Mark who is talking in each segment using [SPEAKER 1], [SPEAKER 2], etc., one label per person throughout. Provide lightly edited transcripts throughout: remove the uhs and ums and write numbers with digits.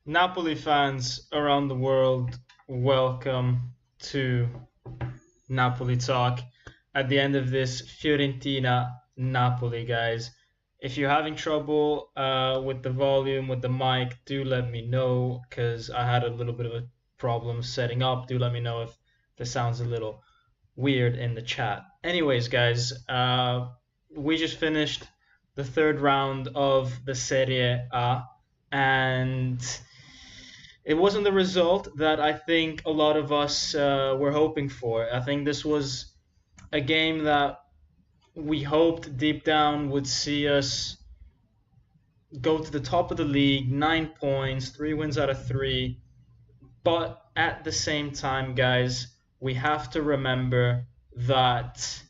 [SPEAKER 1] Napoli fans around the world, welcome to Napoli Talk. At the end of this Fiorentina Napoli, guys. If you're having trouble with the volume, with the mic, do let me know because I had a little bit of a problem setting up. Do let me know if this sounds a little weird in the chat. Anyways, guys, we just finished the third round of the Serie A, and it wasn't the result that I think a lot of us were hoping for. I think this was a game that we hoped deep down would see us go to the top of the league, 9 points, 3 wins out of three. But at the same time, guys, we have to remember that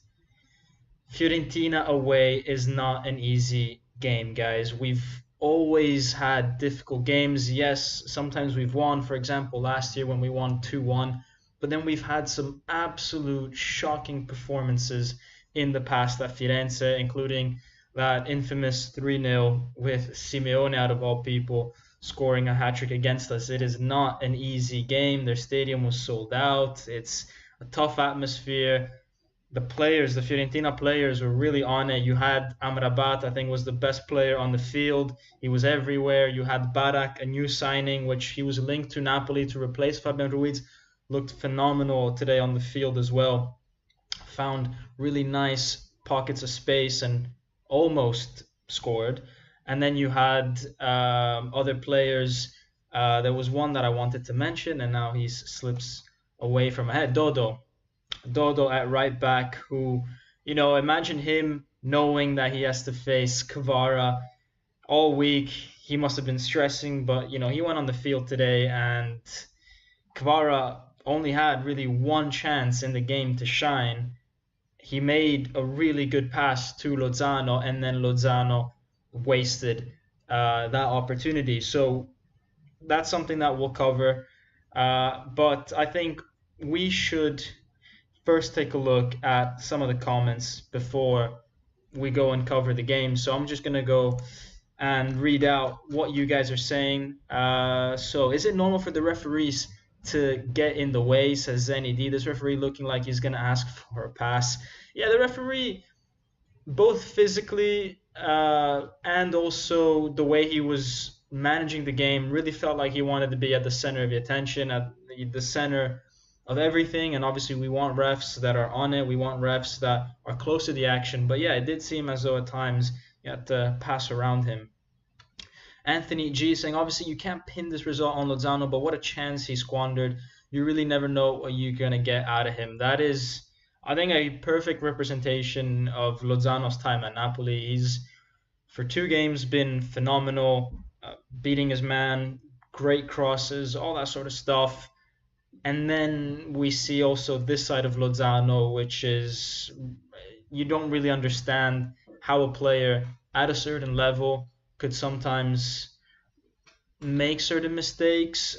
[SPEAKER 1] Fiorentina away is not an easy game, guys. We've always had difficult games. Yes, sometimes we've won. For example, last year when we won 2-1. But then we've had some absolute shocking performances in the past at Firenze, including that infamous 3-0 with Simeone, out of all people, scoring a hat trick against us. It is not an easy game. Their stadium was sold out. It's a tough atmosphere. The players, the Fiorentina players, were really on it. You had Amrabat, I think, was the best player on the field. He was everywhere. You had Barak, a new signing, which he was linked to Napoli to replace Fabian Ruiz. Looked phenomenal today on the field as well. Found really nice pockets of space and almost scored. And then you had other players. There was one that I wanted to mention, and now he slips away from my head. Dodo at right back, who, imagine him knowing that he has to face Kvara all week. He must have been stressing, but, he went on the field today, and Kvara only had really one chance in the game to shine. He made a really good pass to Lozano, and then Lozano wasted that opportunity. So that's something that we'll cover. But I think we should first take a look at some of the comments before we go and cover the game. So I'm just going to go and read out what you guys are saying. So is it normal for the referees to get in the way, says Zenny D. This referee looking like he's going to ask for a pass. Yeah, the referee, both physically and also the way he was managing the game, really felt like he wanted to be at the center of the attention, at the center of everything. And obviously we want refs that are on it. We want refs that are close to the action. But yeah, it did seem as though at times you had to pass around him. Anthony G saying, obviously you can't pin this result on Lozano, but what a chance he squandered. You really never know what you're going to get out of him. That is, I think, a perfect representation of Lozano's time at Napoli. He's, for 2 games, been phenomenal, beating his man, great crosses, all that sort of stuff. And then we see also this side of Lozano, which is, you don't really understand how a player at a certain level could sometimes make certain mistakes,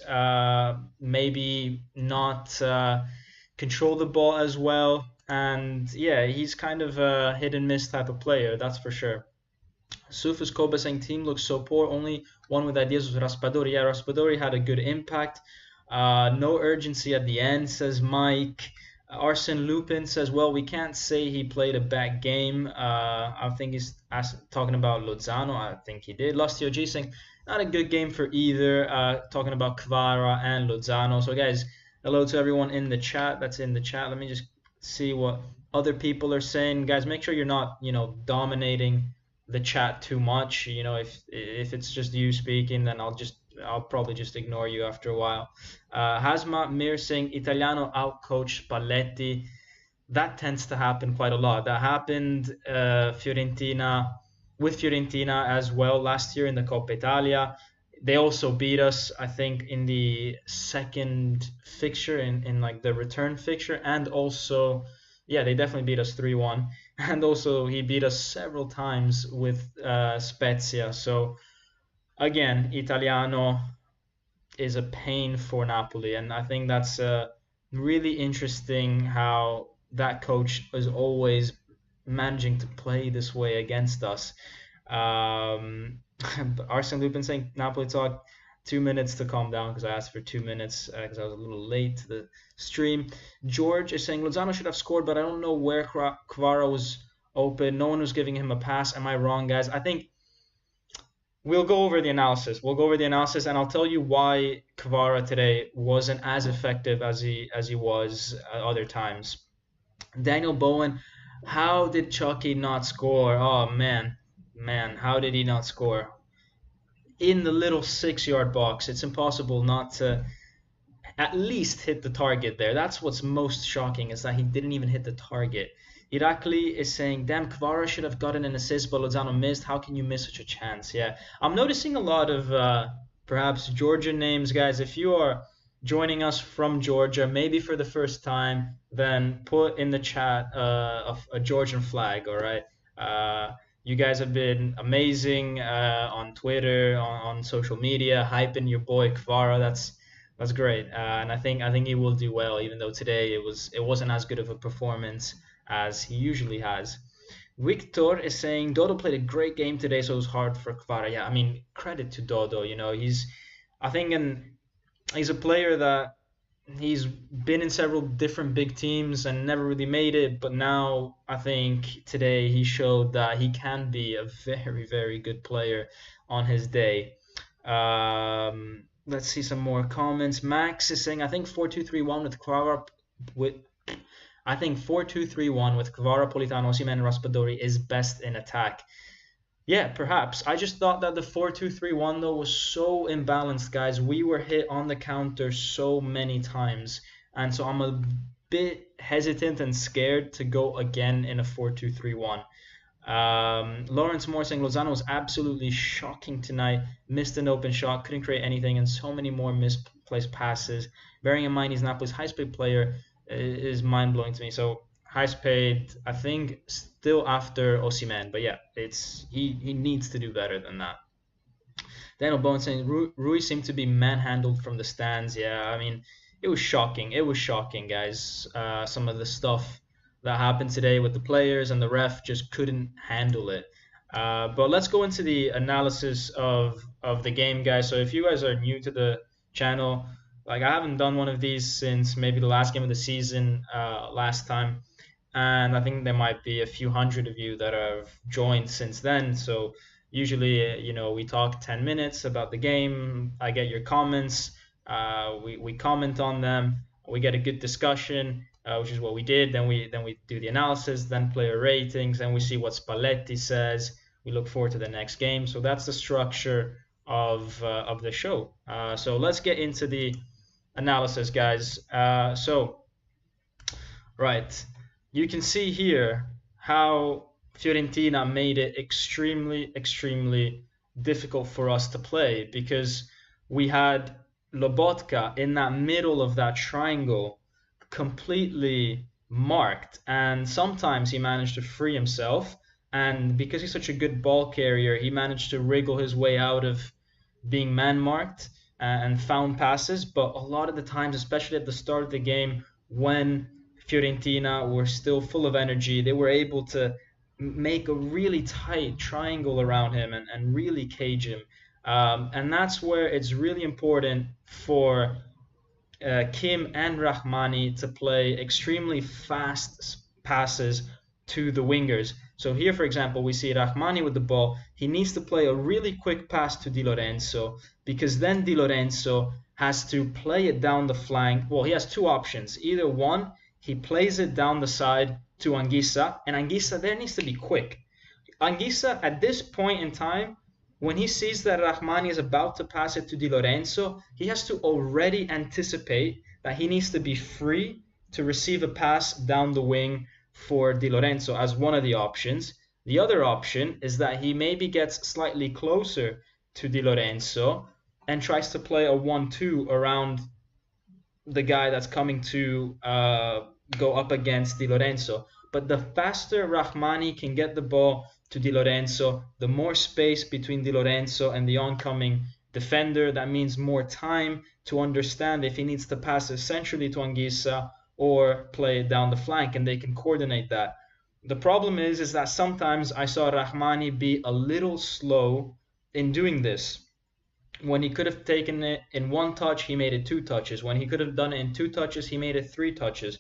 [SPEAKER 1] maybe not control the ball as well. And yeah, he's kind of a hit and miss type of player, that's for sure. Sufus Koba saying team looks so poor, only one with ideas was Raspadori. Yeah, Raspadori had a good impact. No urgency at the end, says Mike. Arsene Lupin says, well, we can't say he played a bad game. I think he's talking about Lozano. I think he did. Lostio G saying, not a good game for either. Talking about Kvara and Lozano. So, guys, hello to everyone in the chat. That's in the chat. Let me just see what other people are saying. Guys, make sure you're not, dominating the chat too much. If it's just you speaking, then I'll probably just ignore you after a while. Hazma Mir saying Italiano outcoached Spalletti. That tends to happen quite a lot. That happened with Fiorentina as well last year in the Coppa Italia. They also beat us, I think, in the second fixture, in like the return fixture, and also, yeah, they definitely beat us 3-1. And also he beat us several times with Spezia. So again, Italiano is a pain for Napoli, and I think that's really interesting how that coach is always managing to play this way against us. Arsene Lupin saying Napoli talk. 2 minutes to calm down because I asked for 2 minutes because I was a little late to the stream. George is saying Lozano should have scored, but I don't know where Kvara was open. No one was giving him a pass. Am I wrong, guys? I think we'll go over the analysis. We'll go over the analysis, and I'll tell you why Kvara today wasn't as effective as he was other times. Daniel Bowen, how did Chucky not score? Oh man, how did he not score? In the little 6-yard box, it's impossible not to at least hit the target there. That's what's most shocking, is that he didn't even hit the target. Irakli is saying, damn, Kvara should have gotten an assist, but Lozano missed. How can you miss such a chance? Yeah, I'm noticing a lot of perhaps Georgian names, guys. If you are joining us from Georgia, maybe for the first time, then put in the chat a Georgian flag, all right? You guys have been amazing on Twitter, on social media, hyping your boy Kvara. That's great, and I think he will do well. Even though today it wasn't as good of a performance as he usually has. Victor is saying Dodo played a great game today, so it was hard for Kvara. Yeah, I mean, credit to Dodo. You know, he's a player that he's been in several different big teams and never really made it, but now I think today he showed that he can be a very, very good player on his day. Let's see some more comments. Max is saying, I think 4-2-3-1 with Kvara I think 4-2-3-1 with Kvara, Politano, Osimhen, and Raspadori is best in attack. Yeah, perhaps. I just thought that the 4-2-3-1 though was so imbalanced, guys. We were hit on the counter so many times, and so I'm a bit hesitant and scared to go again in a 4-2-3-1. Lawrence Moore saying Lozano was absolutely shocking tonight. Missed an open shot, couldn't create anything, and so many more misplaced passes. Bearing in mind he's Napoli's highest paid player is mind-blowing to me. So highest paid, I think, still after Osimhen, but yeah, he needs to do better than that. Daniel Bowen saying Rui seemed to be manhandled from the stands. Yeah, I mean, it was shocking. It was shocking, guys. Some of the stuff that happened today with the players, and the ref just couldn't handle it. But let's go into the analysis of the game, guys. So if you guys are new to the channel, like I haven't done one of these since maybe the last game of the season last time, and I think there might be a few hundred of you that have joined since then. So usually, you know, we talk 10 minutes about the game. I get your comments. We comment on them. We get a good discussion, which is what we did. Then we do the analysis, then player ratings, then we see what Spalletti says. We look forward to the next game. So that's the structure of the show. So let's get into the analysis, guys. Right, you can see here how Fiorentina made it extremely difficult for us to play, because we had Lobotka in that middle of that triangle completely marked, and sometimes he managed to free himself, and because he's such a good ball carrier, he managed to wriggle his way out of being man marked and found passes. But a lot of the times, especially at the start of the game, when Fiorentina were still full of energy, they were able to make a really tight triangle around him and really cage him. And that's where it's really important for Kim and Rahmani to play extremely fast passes to the wingers. So here, for example, we see Rahmani with the ball. He needs to play a really quick pass to Di Lorenzo, because then Di Lorenzo has to play it down the flank. Well, he has two options. Either one, he plays it down the side to Anguissa, and Anguissa there needs to be quick. Anguissa, at this point in time, when he sees that Rahmani is about to pass it to Di Lorenzo, he has to already anticipate that he needs to be free to receive a pass down the wing for Di Lorenzo as one of the options. The other option is that he maybe gets slightly closer to Di Lorenzo and tries to play a 1-2 around the guy that's coming to go up against Di Lorenzo. But the faster Rahmani can get the ball to Di Lorenzo, the more space between Di Lorenzo and the oncoming defender. That means more time to understand if he needs to pass it centrally to Anguissa or play it down the flank, and they can coordinate that. The problem is that sometimes I saw Rahmani be a little slow in doing this. When he could have taken it in one touch, he made it 2 touches. When he could have done it in 2 touches, he made it 3 touches.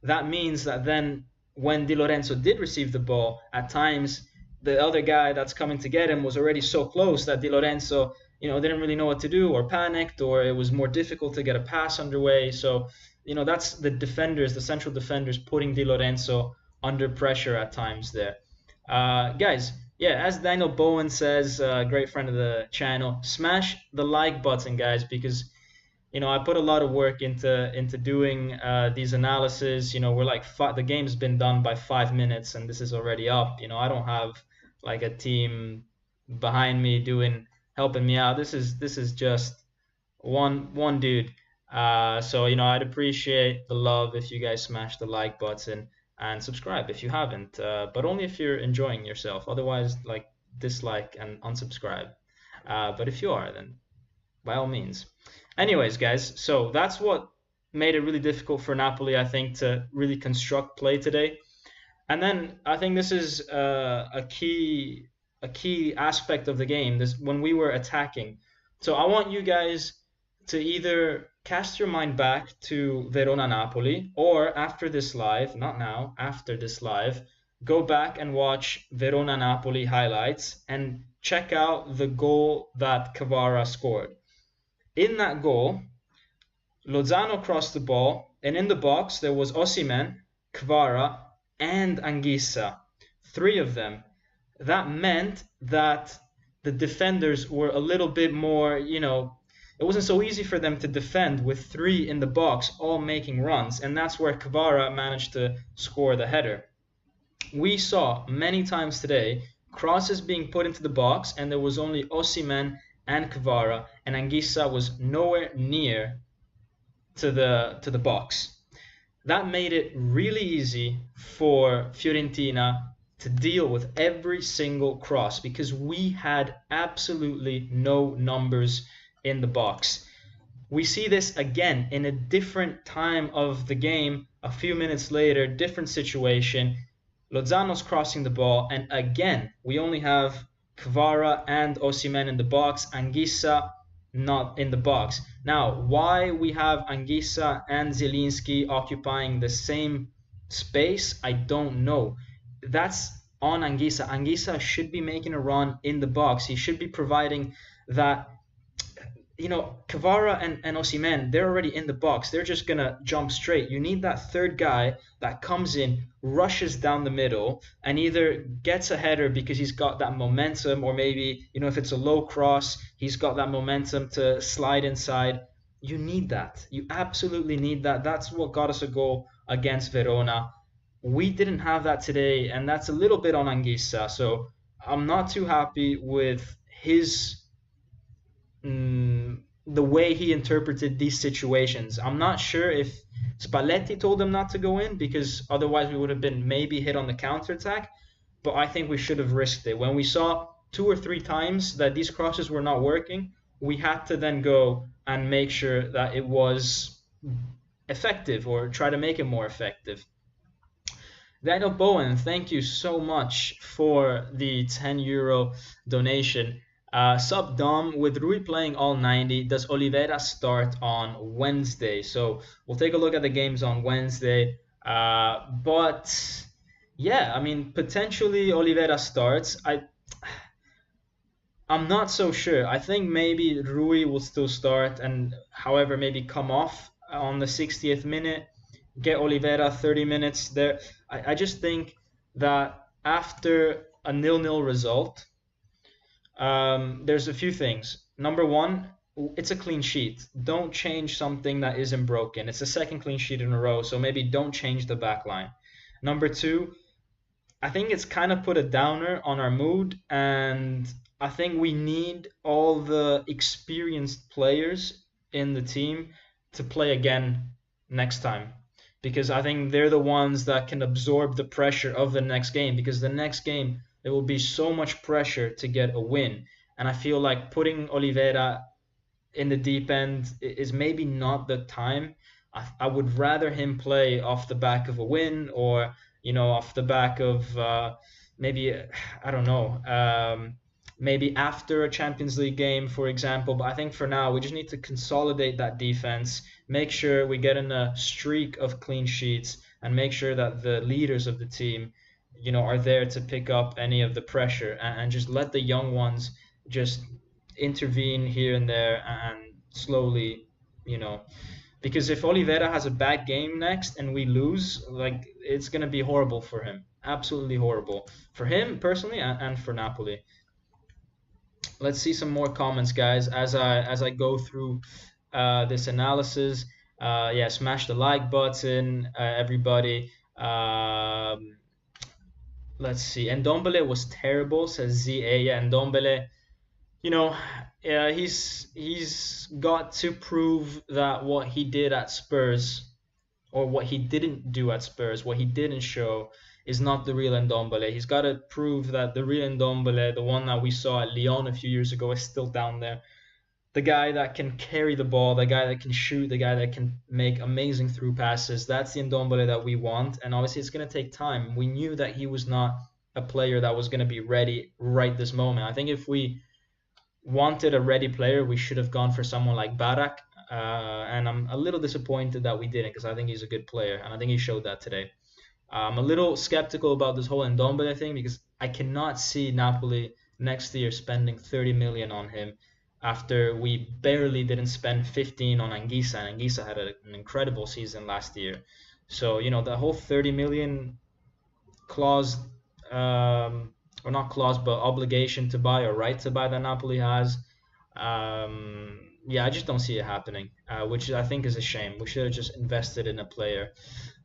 [SPEAKER 1] That means that then when Di Lorenzo did receive the ball, at times the other guy that's coming to get him was already so close that Di Lorenzo, didn't really know what to do, or panicked, or it was more difficult to get a pass underway. So, that's the defenders, the central defenders, putting Di Lorenzo under pressure at times there. Guys, yeah, as Daniel Bowen says, great friend of the channel, smash the like button, guys, because I put a lot of work into doing these analyses. We're like the game's been done by 5 minutes, and this is already up. I don't have like a team behind me helping me out. This is just one dude. So I'd appreciate the love if you guys smash the like button and subscribe if you haven't, but only if you're enjoying yourself. Otherwise, like, dislike and unsubscribe. But if you are, then by all means. Anyways, guys, so that's what made it really difficult for Napoli, I think, to really construct play today. And then I think this is a key aspect of the game, this when we were attacking. So I want you guys to either cast your mind back to Verona Napoli, or after this live, not now, after this live, go back and watch Verona Napoli highlights and check out the goal that Kvara scored. In that goal, Lozano crossed the ball, and in the box there was Osimhen, Kvara, and Anguissa, 3 of them. That meant that the defenders were a little bit more, it wasn't so easy for them to defend with 3 in the box, all making runs, and that's where Kvara managed to score the header. We saw many times today crosses being put into the box, and there was only Osimhen and Kvara, and Anguissa was nowhere near to the box. That made it really easy for Fiorentina to deal with every single cross, because we had absolutely no numbers in the box. We see this again in a different time of the game, a few minutes later, different situation. Lozano's crossing the ball, and again, we only have Kvara and Osimhen in the box, Anguissa not in the box. Now, why we have Anguissa and Zielinski occupying the same space, I don't know. That's on Anguissa. Anguissa should be making a run in the box. He should be providing that. Kvara and Osimhen, they're already in the box. They're just going to jump straight. You need that third guy that comes in, rushes down the middle, and either gets a header because he's got that momentum, or maybe, if it's a low cross, he's got that momentum to slide inside. You need that. You absolutely need that. That's what got us a goal against Verona. We didn't have that today, and that's a little bit on Anguissa. So I'm not too happy with his the way he interpreted these situations. I'm not sure if Spalletti told him not to go in, because otherwise we would have been maybe hit on the counterattack, but I think we should have risked it. When we saw 2 or 3 times that these crosses were not working, we had to then go and make sure that it was effective, or try to make it more effective. Daniel Bowen, thank you so much for the €10 donation. Sub Dom, with Rui playing all 90, does Oliveira start on Wednesday? So we'll take a look at the games on Wednesday. But yeah, I mean, potentially Oliveira starts. I'm not so sure. I think maybe Rui will still start, and however, maybe come off on the 60th minute, get Oliveira 30 minutes there. I just think that after a 0-0 result, there's a few things. Number one, it's a clean sheet. Don't change something that isn't broken. It's the second clean sheet in a row, so maybe don't change the back line. Number two, I think it's kind of put a downer on our mood, and I think we need all the experienced players in the team to play again next time, because I think they're the ones that can absorb the pressure of the next game, because the next game there will be so much pressure to get a win. And I feel like putting Oliveira in the deep end is maybe not the time. I would rather him play off the back of a win, or, off the back of maybe, I don't know, maybe after a Champions League game, for example. But I think for now, we just need to consolidate that defense, make sure we get in a streak of clean sheets, and make sure that the leaders of the team, are there to pick up any of the pressure and just let the young ones just intervene here and there and slowly, you know, because if Oliveira has a bad game next and we lose, like it's gonna be horrible for him, absolutely horrible for him personally and for Napoli. Let's see some more comments, guys, as I go through this analysis. Yeah, smash the like button, everybody. Let's see. Ndombele was terrible, says ZA. Yeah, Ndombele, you know, he's got to prove that what he did at Spurs, or what he didn't do at Spurs, what he didn't show, is not the real Ndombele. He's got to prove that the real Ndombele, the one that we saw at Lyon a few years ago, is still down there. The guy that can carry the ball, the guy that can shoot, the guy that can make amazing through passes. That's the Ndombele that we want. And obviously, it's going to take time. We knew that he was not a player that was going to be ready right this moment. I think if we wanted a ready player, we should have gone for someone like Barak. And I'm a little disappointed that we didn't, because I think he's a good player, and I think he showed that today. I'm a little skeptical about this whole Ndombele thing, because I cannot see Napoli next year spending 30 million on him after we barely didn't spend 15 on Anguissa, and Anguissa had an incredible season last year. So, the whole 30 million clause, or not clause, but obligation to buy or right to buy that Napoli has, yeah, I just don't see it happening, which I think is a shame. We should have just invested in a player.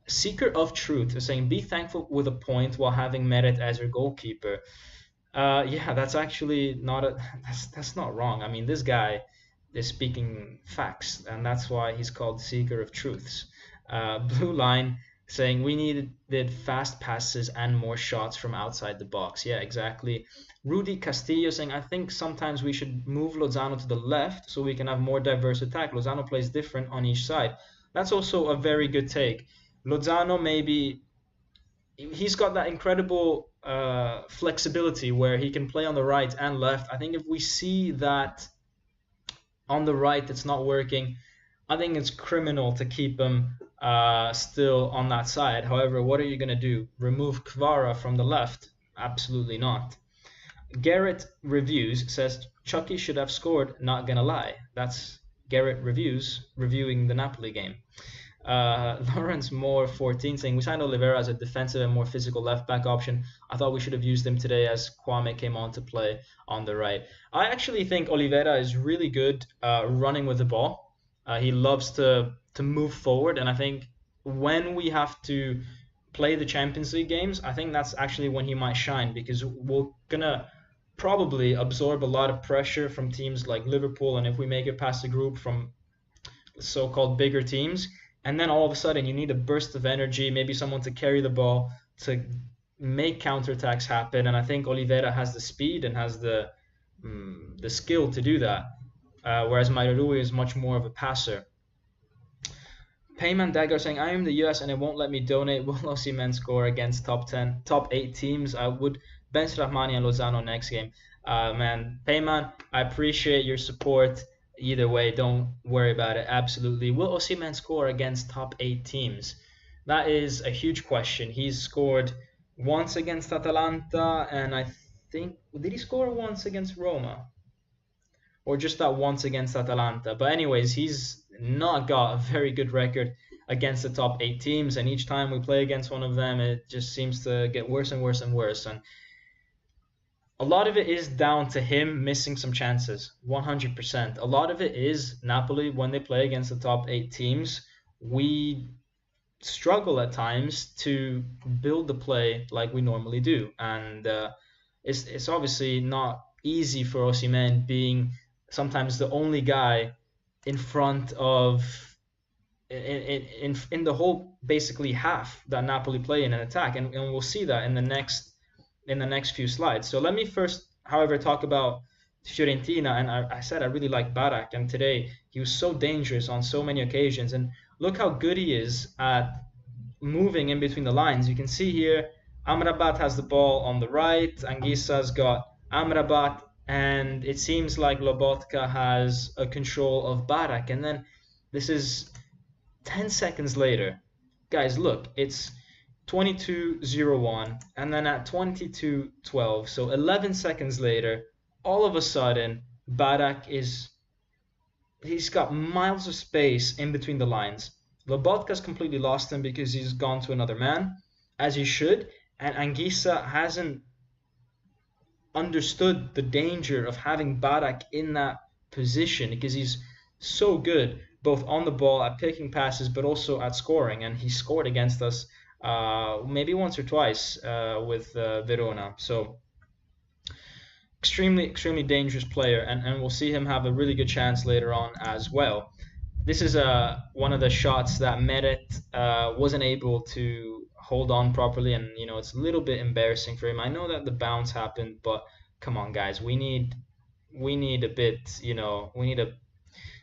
[SPEAKER 1] Seeker of Truth is saying, be thankful with a point while having Meret as your goalkeeper. Yeah, that's actually not that's not wrong. I mean, this guy is speaking facts, and that's why he's called Seeker of Truths. Blue Line saying we needed fast passes and more shots from outside the box. Yeah, exactly. Rudy Castillo saying, I think sometimes we should move Lozano to the left so we can have more diverse attack. Lozano plays different on each side. That's also a very good take. Lozano, maybe he's got that incredible flexibility where he can play on the right and left. I think if we see that on the right it's not working, I think it's criminal to keep him still on that side. However, what are you going to do? Remove Kvara from the left? Absolutely not. Garrett Reviews says Chucky should have scored, not gonna lie. That's Garrett Reviews reviewing the Napoli game. Lawrence Moore 14 saying we signed Oliveira as a defensive and more physical left back option. I thought we should have used him today as Kwame came on to play on the right. I actually think Oliveira is really good running with the ball. He loves to move forward, and I think when we have to play the Champions League games, I think that's actually when he might shine, because we're gonna probably absorb a lot of pressure from teams like Liverpool, and if we make it past the group from so-called bigger teams, and then all of a sudden you need a burst of energy, maybe someone to carry the ball to make counterattacks happen, and I think Oliveira has the speed and has the skill to do that, whereas Mairui is much more of a passer. Payman Dagger saying, I am the US and it won't let me donate. Will Osimhen score against top 8 teams? I would bench Rahmani and Lozano next game. Man, Payman, I appreciate your support. Either way, don't worry about it. Absolutely. Will Osimhen score against top 8 teams? That is a huge question. He's scored once against Atalanta, and I think, did he score once against Roma? Or just that once against Atalanta? But anyways, he's not got a very good record against the top 8 teams, and each time we play against one of them, it just seems to get worse and worse and worse. And a lot of it is down to him missing some chances, 100%. A lot of it is Napoli, when they play against the top 8 teams, we struggle at times to build the play like we normally do. And it's obviously not easy for Osimhen, being sometimes the only guy in front of in the whole basically half that Napoli play in an attack, and we'll see that in the next few slides. So let me first, however, talk about Fiorentina. And I said I really like Barak, and today he was so dangerous on so many occasions, and look how good he is at moving in between the lines. You can see here Amrabat has the ball on the right, Anguissa's got Amrabat, and it seems like Lobotka has a control of Barak. And then this is 10 seconds later. Guys, look, it's 22:01, and then at 22:12, so 11 seconds later, all of a sudden, Barak he's got miles of space in between the lines. Lobotka's completely lost him because he's gone to another man, as he should, and Anguissa hasn't understood the danger of having Barak in that position because he's so good both on the ball at picking passes but also at scoring, and he scored against us maybe once or twice with Verona. So extremely dangerous player, and we'll see him have a really good chance later on as well. This is one of the shots that Meret wasn't able to hold on properly, and it's a little bit embarrassing for him. I know that the bounce happened, but come on, guys, we need a bit, we need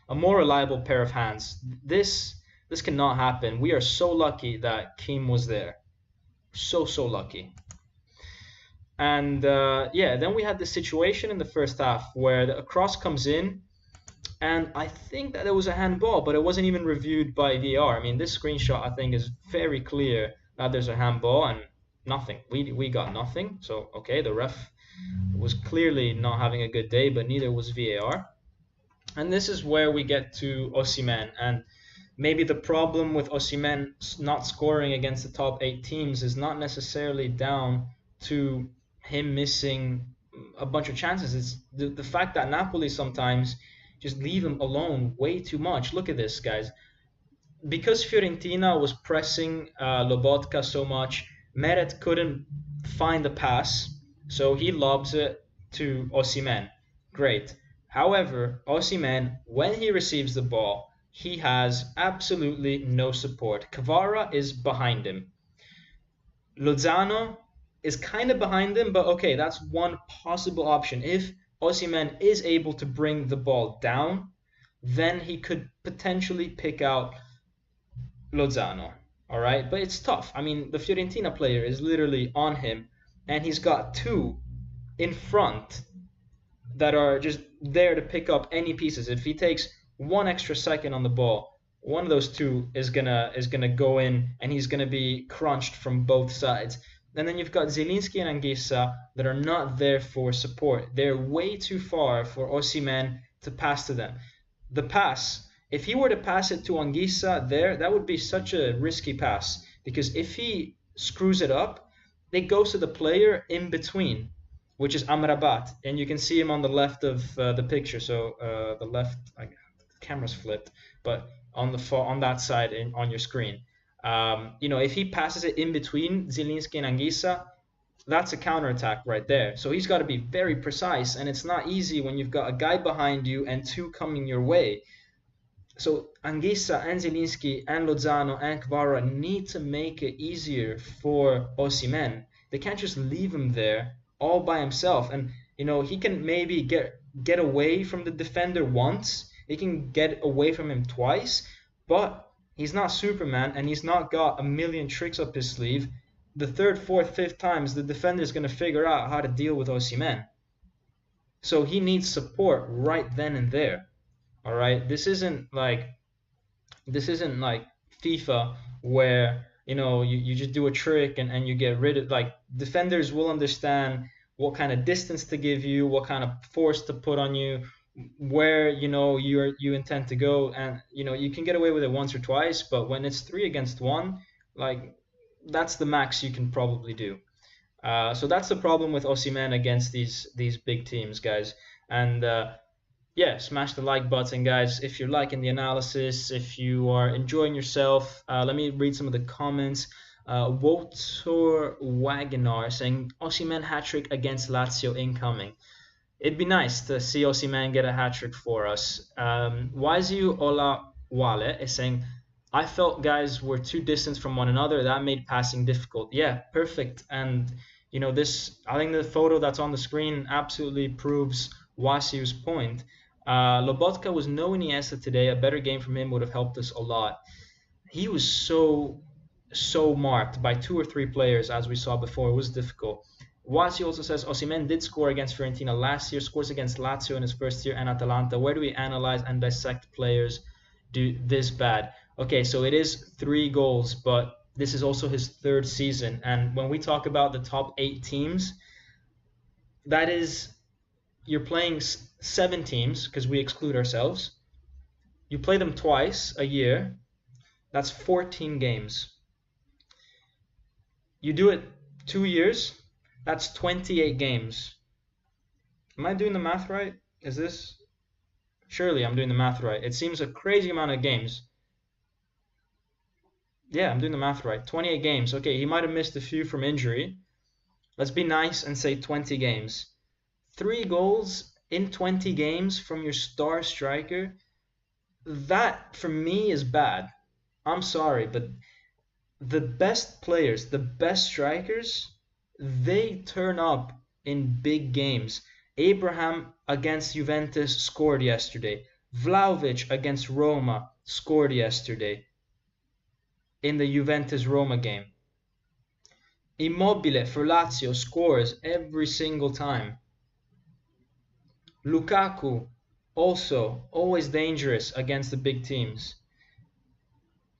[SPEAKER 1] a more reliable pair of hands. This cannot happen. We are so lucky that Kim was there, so lucky. And yeah, then we had this situation in the first half where a cross comes in, and I think that there was a handball, but it wasn't even reviewed by VAR. I mean, this screenshot I think is very clear that there's a handball and nothing. We got nothing. So okay, the ref was clearly not having a good day, but neither was VAR. And this is where we get to Osimhen, and maybe the problem with Osimhen not scoring against the top 8 teams is not necessarily down to him missing a bunch of chances. It's the fact that Napoli sometimes just leave him alone way too much. Look at this, guys. Because Fiorentina was pressing Lobotka so much, Meret couldn't find the pass, so he lobs it to Osimhen. Great. However, Osimhen, when he receives the ball, he has absolutely no support. Kvara is behind him. Lozano is kind of behind him, but okay, that's one possible option. If Osimhen is able to bring the ball down, then he could potentially pick out Lozano. All right, but it's tough. I mean, the Fiorentina player is literally on him, and he's got 2 in front that are just there to pick up any pieces. If he takes 1 extra second on the ball, one of those 2 is gonna go in, and he's gonna be crunched from both sides. And then you've got Zielinski and Anguissa that are not there for support. They're way too far for Osimhen to pass to them. The pass, if he were to pass it to Anguissa there, that would be such a risky pass, because if he screws it up, it goes to the player in between, which is Amrabat, and you can see him on the left of the picture. So the left, the camera's flipped, but on that side on your screen. If he passes it in between Zielinski and Anguissa, that's a counterattack right there. So he's got to be very precise, and it's not easy when you've got a guy behind you and 2 coming your way. So Anguissa and Zielinski and Lozano and Kvara need to make it easier for Osimhen. They can't just leave him there all by himself. And he can maybe get away from the defender once. He can get away from him twice, but he's not Superman, and he's not got a million tricks up his sleeve. The 3rd, 4th, 5th times, the defender is going to figure out how to deal with Osimhen. So he needs support right then and there. All right, this isn't like FIFA where you just do a trick and you get rid of. Like, defenders will understand what kind of distance to give you, what kind of force to put on you, where you intend to go, and you can get away with it once or twice, but when it's 3 against 1, like, that's the max you can probably do. So that's the problem with Osimhen against these big teams, guys. And yeah, smash the like button, guys, if you're liking the analysis, if you are enjoying yourself. Let me read some of the comments. Wotor Wagonar saying Osimhen hat-trick against Lazio incoming. It'd be nice to see Osimhen get a hat-trick for us. Waziu Olawale is saying, I felt guys were too distant from one another. That made passing difficult. Yeah, perfect. And, I think the photo that's on the screen absolutely proves Wasiu's point. Lobotka was no Iniesta today. A better game from him would have helped us a lot. He was so marked by 2 or 3 players, as we saw before. It was difficult. Wasi also says Osimhen did score against Fiorentina last year, scores against Lazio in his first year and Atalanta. Where do we analyze and dissect players do this bad? Okay, so it is 3 goals, but this is also his 3rd season. And when we talk about the top 8 teams, that is, you're playing 7 teams because we exclude ourselves. You play them twice a year. That's 14 games. You do it 2 years. That's 28 games. Am I doing the math right? Is this? Surely I'm doing the math right. It seems a crazy amount of games. Yeah, I'm doing the math right. 28 games. Okay, he might have missed a few from injury. Let's be nice and say 20 games. 3 goals in 20 games from your star striker. That, for me, is bad. I'm sorry, but the best players, the best strikers, they turn up in big games. Abraham against Juventus scored yesterday. Vlahovic against Roma scored yesterday in the Juventus-Roma game. Immobile for Lazio scores every single time. Lukaku also always dangerous against the big teams.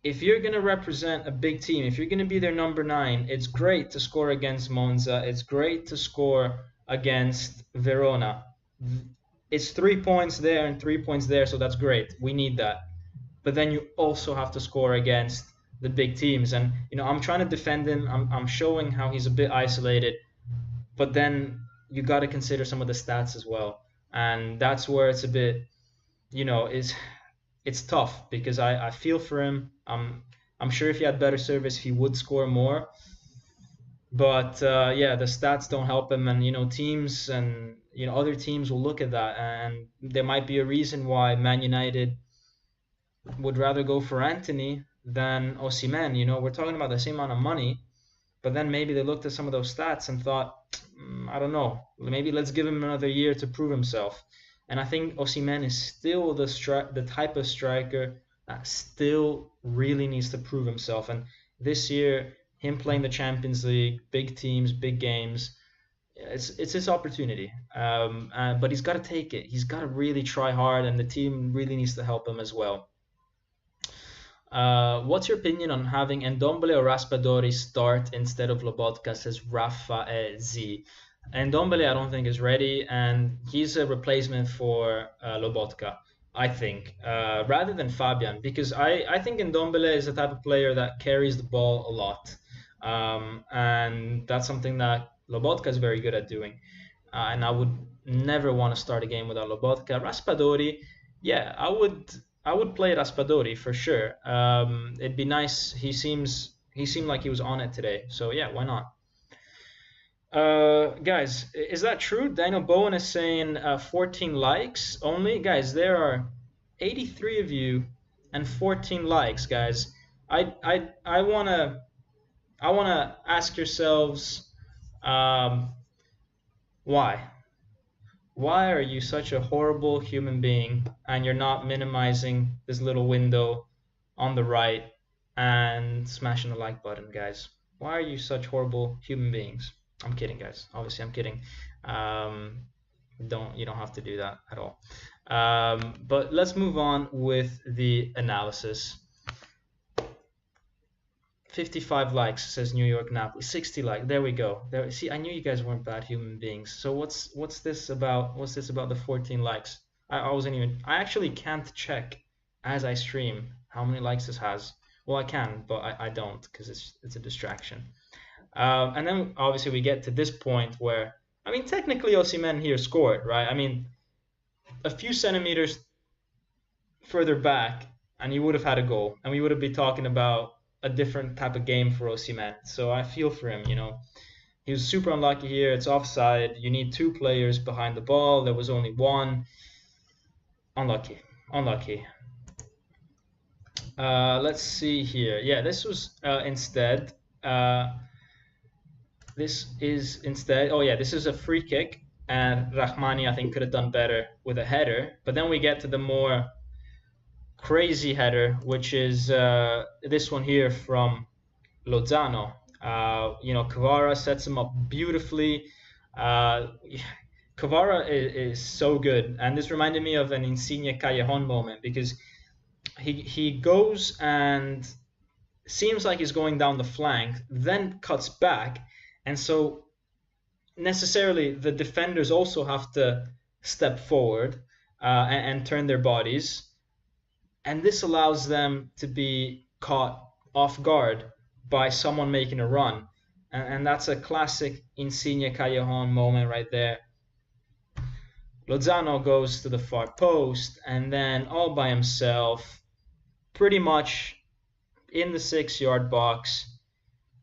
[SPEAKER 1] If you're going to represent a big team, if you're going to be their number 9, it's great to score against Monza. It's great to score against Verona. It's 3 points there and 3 points there, so that's great. We need that. But then you also have to score against the big teams. And, I'm trying to defend him. I'm showing how he's a bit isolated. But then you got to consider some of the stats as well. And that's where it's a bit, it's tough because I feel for him. I'm sure if he had better service, he would score more. But yeah, the stats don't help him, and teams and other teams will look at that, and there might be a reason why Man United would rather go for Antony than Osimhen. We're talking about the same amount of money, but then maybe they looked at some of those stats and thought, I don't know, maybe let's give him another year to prove himself. And I think Osimhen is still the type of striker that still really needs to prove himself. And this year, him playing the Champions League, big teams, big games, it's his opportunity. But he's got to take it. He's got to really try hard, and the team really needs to help him as well. What's your opinion on having Ndombele or Raspadori start instead of Lobotka, says Rafael Z. Ndombele I don't think is ready, and he's a replacement for Lobotka, I think, rather than Fabian, because I think Ndombele is the type of player that carries the ball a lot, and that's something that Lobotka is very good at doing, and I would never want to start a game without Lobotka. Raspadori, yeah, I would play Raspadori for sure. It'd be nice. He seemed like he was on it today, so yeah, why not? Guys, is that true? Daniel Bowen is saying 14 likes only. Guys, there are 83 of you and 14 likes, guys. I wanna ask yourselves, why? Why are you such a horrible human being and you're not minimizing this little window on the right and smashing the like button, guys? Why are you such horrible human beings? I'm kidding, guys. Obviously, I'm kidding. You don't have to do that at all. But let's move on with the analysis. 55 likes, says New York Napoli. 60 likes. There we go. There. See, I knew you guys weren't bad human beings. So what's this about? What's this about the 14 likes? I wasn't even. I actually can't check as I stream how many likes this has. Well, I can, but I don't because it's a distraction. And then obviously we get to this point where, I mean, technically Osimhen here scored, right? I mean, a few centimeters further back and he would have had a goal, and we would have been talking about a different type of game for Osimhen. So I feel for him, He was super unlucky here. It's offside. You need 2 players behind the ball. There was only 1. Unlucky. Let's see here. Yeah, this was instead... This is instead, this is a free kick, and Rahmani I think could have done better with a header. But then we get to the more crazy header, which is this one here from Lozano. Kvara sets him up beautifully. Uh, Kvara is so good, and this reminded me of an Insigne Callejon moment because he goes and seems like he's going down the flank, then cuts back, and so necessarily the defenders also have to step forward and turn their bodies, and this allows them to be caught off guard by someone making a run, and that's a classic Insigne Callejon moment right there. Lozano goes to the far post, and then all by himself, pretty much in the 6-yard box.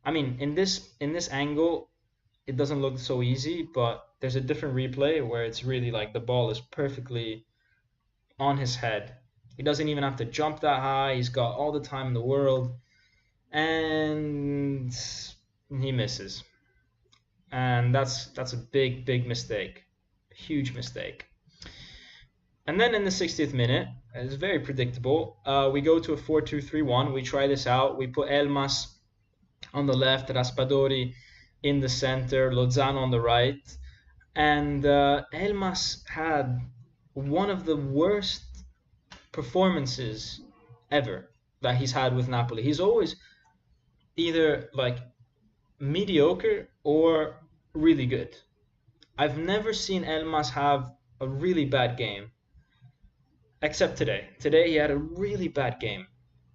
[SPEAKER 1] I mean, in this angle, it doesn't look so easy, but there's a different replay where it's really like the ball is perfectly on his head. He doesn't even have to jump that high. He's got all the time in the world, and he misses. And that's a big mistake, huge mistake. And then in the 60th minute, it's very predictable. We go to a 4-2-3-1. We try this out. We put Elmas on the left, Raspadori in the center, Lozano on the right. And Elmas had one of the worst performances ever that he's had with Napoli. He's always either like mediocre or really good. I've never seen Elmas have a really bad game, except today. Today he had a really bad game.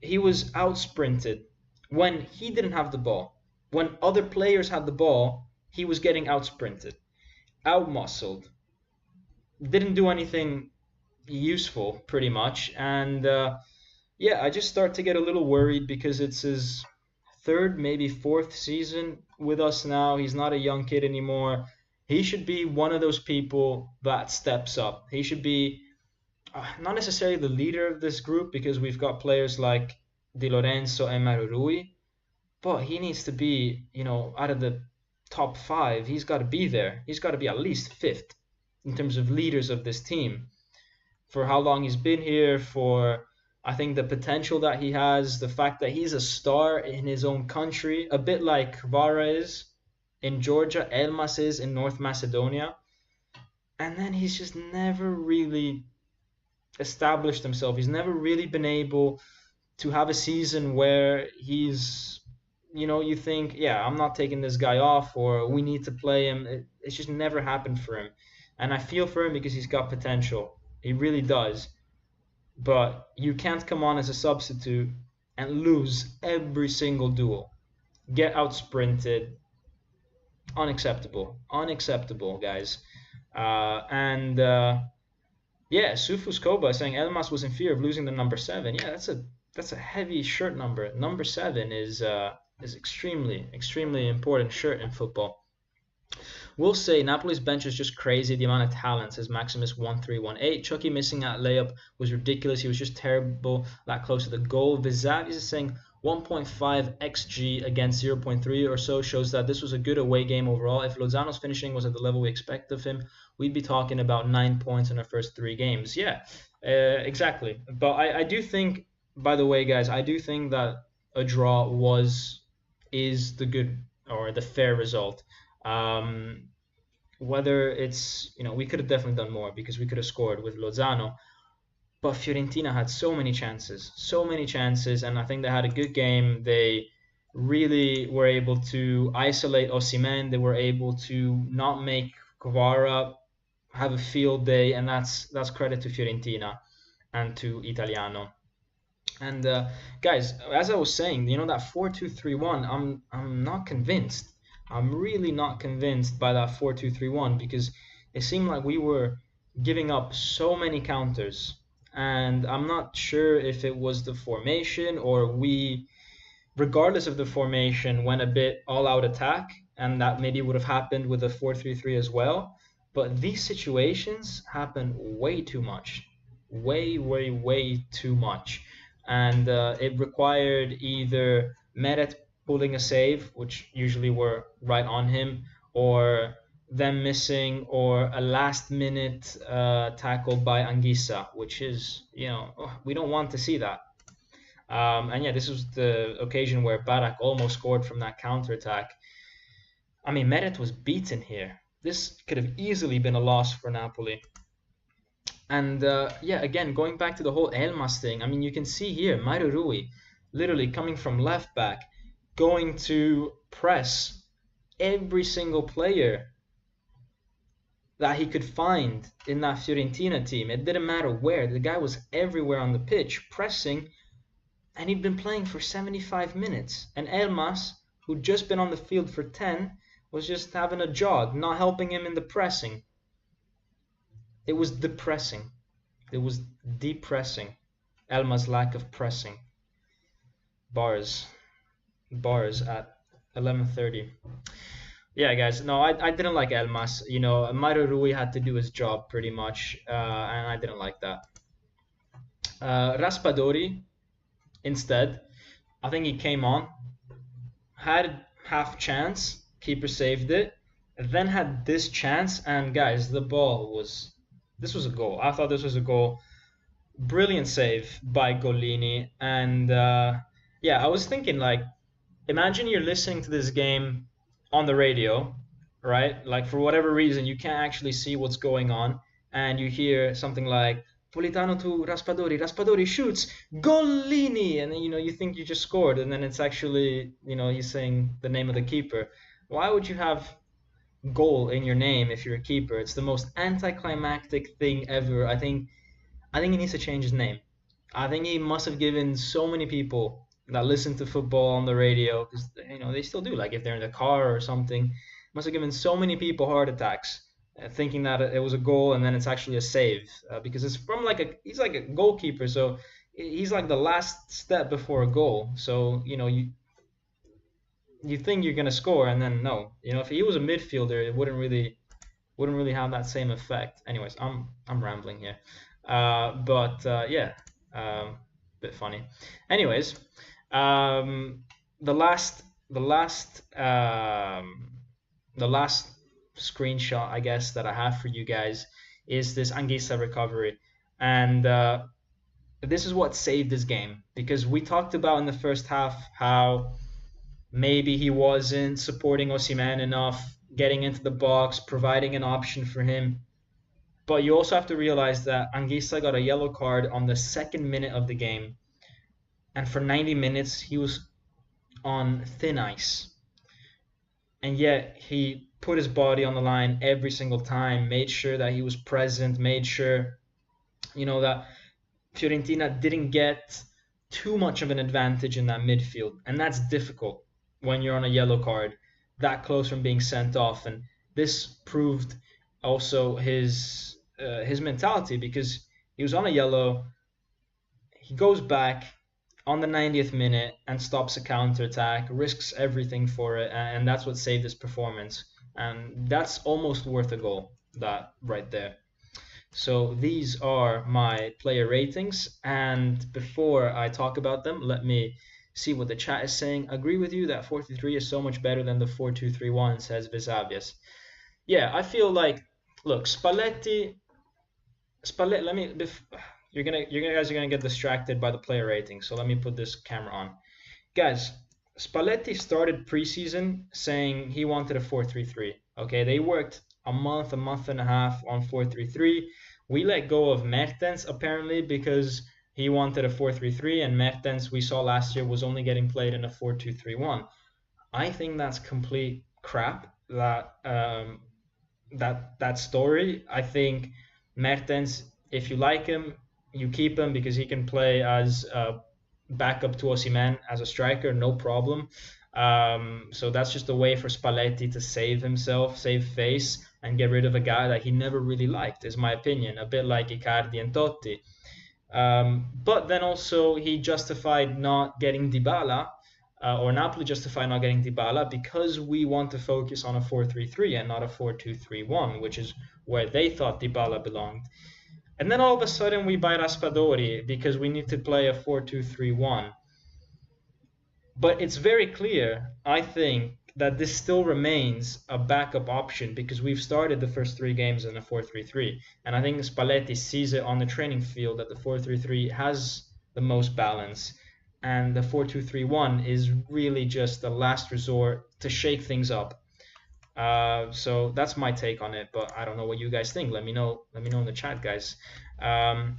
[SPEAKER 1] He was out sprinted when he didn't have the ball. When other players had the ball, he was getting out sprinted, out muscled, didn't do anything useful pretty much. And I just start to get a little worried because it's his third, maybe fourth season with us now. He's not a young kid anymore. He should be one of those people that steps up. He should be not necessarily the leader of this group because we've got players like Di Lorenzo and Marurui, but he needs to be, out of the top 5. He's got to be there. He's got to be at least 5th in terms of leaders of this team. For how long he's been here, for I think the potential that he has, the fact that he's a star in his own country, a bit like Kvara is in Georgia, Elmas is in North Macedonia. And then he's just never really established himself. He's never really been able to have a season where he's, you think, yeah, I'm not taking this guy off, or we need to play him. It's just never happened for him. And I feel for him because he's got potential. He really does. But you can't come on as a substitute and lose every single duel. Get out sprinted. Unacceptable. Unacceptable, guys. Sufus Koba saying Elmas was in fear of losing the number 7. Yeah, that's a heavy shirt number. Number 7 is extremely important shirt in football. We'll say Napoli's bench is just crazy. The amount of talent, says Maximus1318. Chucky missing that layup was ridiculous. He was just terrible that close to the goal. Vizavis is saying 1.5 xG against 0.3 or so shows that this was a good away game overall. If Lozano's finishing was at the level we expect of him, we'd be talking about 9 points in our first 3 games. Yeah, exactly. But I do think, by the way, guys, I do think that a draw is the good or the fair result. Whether it's, we could have definitely done more because we could have scored with Lozano. But Fiorentina had so many chances, and I think they had a good game. They really were able to isolate Osimhen. They were able to not make Kvara have a field day, and that's credit to Fiorentina and to Italiano. And guys, as I was saying, that 4-2-3-1, I'm not convinced. I'm really not convinced by that 4-2-3-1 because it seemed like we were giving up so many counters. And I'm not sure if it was the formation or we, regardless of the formation, went a bit all-out attack, and that maybe would have happened with a 4-3-3 as well. But these situations happen way too much. Way too much. And it required either Meret pulling a save, which usually were right on him, or them missing, or a last-minute tackle by Anguissa, which is, we don't want to see that. And yeah, this was the occasion where Barak almost scored from that counter-attack. I mean, Meret was beaten here. This could have easily been a loss for Napoli. And yeah, again, going back to the whole Elmas thing, I mean, you can see here, Mario Rui, literally coming from left back, going to press every single player that he could find in that Fiorentina team. It didn't matter where. The guy was everywhere on the pitch, pressing, and he'd been playing for 75 minutes. And Elmas, who'd just been on the field for 10, was just having a jog, not helping him in the pressing. It was depressing. It was depressing. Elma's lack of pressing. Bars at 11:30. Yeah, guys. No, I didn't like Elmas. You know, Mario Rui had to do his job pretty much, and I didn't like that. Raspadori, instead, I think he came on, had half chance, keeper saved it, then had this chance, and guys, the ball was. This was a goal. I thought this was a goal. Brilliant save by Gollini, and yeah, I was thinking like, imagine you're listening to this game on the radio, right? Like for whatever reason you can't actually see what's going on, and you hear something like Politano to Raspadori, Raspadori shoots, Gollini, and then you think you just scored, and then it's actually he's saying the name of the keeper. Why would you have goal in your name if you're a keeper? It's the most anticlimactic thing ever. I think he needs to change his name. I think he must have given so many people that listen to football on the radio, because they still do, like if they're in the car or something, must have given so many people heart attacks thinking that it was a goal and then it's actually a save, because it's from he's like a goalkeeper, so he's like the last step before a goal. So you think you're gonna score, and then no. If he was a midfielder, it wouldn't really have that same effect. Anyways, I'm rambling here, but yeah, bit funny. Anyways, the last screenshot, I guess, that I have for you guys is this Anguissa recovery, and this is what saved this game, because we talked about in the first half how maybe he wasn't supporting Osimhen enough, getting into the box, providing an option for him. But you also have to realize that Anguissa got a yellow card on the 2nd minute of the game, and for 90 minutes he was on thin ice. And yet he put his body on the line every single time, made sure that he was present, made sure that Fiorentina didn't get too much of an advantage in that midfield. And that's difficult when you're on a yellow card that close from being sent off. And this proved also his mentality, because he was on a yellow, he goes back on the 90th minute and stops a counter-attack, risks everything for it, and that's what saved his performance. And that's almost worth a goal, that right there. So these are my player ratings, and before I talk about them, let me see what the chat is saying. Agree with you that 4-3-3 is so much better than the 4-2-3-1, says Visavius. Yeah, I feel like, look, Spalletti, let me, you guys are gonna get distracted by the player rating, so let me put this camera on. Guys, Spalletti started preseason saying he wanted a 4-3-3. Okay, they worked a month and a half on 4-3-3. We let go of Mertens apparently because he wanted a 4-3-3, and Mertens, we saw last year, was only getting played in a 4-2-3-1. I think that's complete crap, that story. I think Mertens, if you like him, you keep him because he can play as a backup to Osimhen as a striker, no problem. So that's just a way for Spalletti to save himself, save face, and get rid of a guy that he never really liked, is my opinion, a bit like Icardi and Totti. But then also he justified not getting Dybala, or Napoli justified not getting Dybala, because we want to focus on a 4-3-3 and not a 4-2-3-1, which is where they thought Dybala belonged. And then all of a sudden we buy Raspadori because we need to play a 4-2-3-1. But it's very clear, I think, that this still remains a backup option because we've started the first 3 games in a 4-3-3. And I think Spalletti sees it on the training field that the 4-3-3 has the most balance. and the 4-2-3-1 is really just the last resort to shake things up. So that's my take on it, but I don't know what you guys think. Let me know. Let me know in the chat, guys. Um,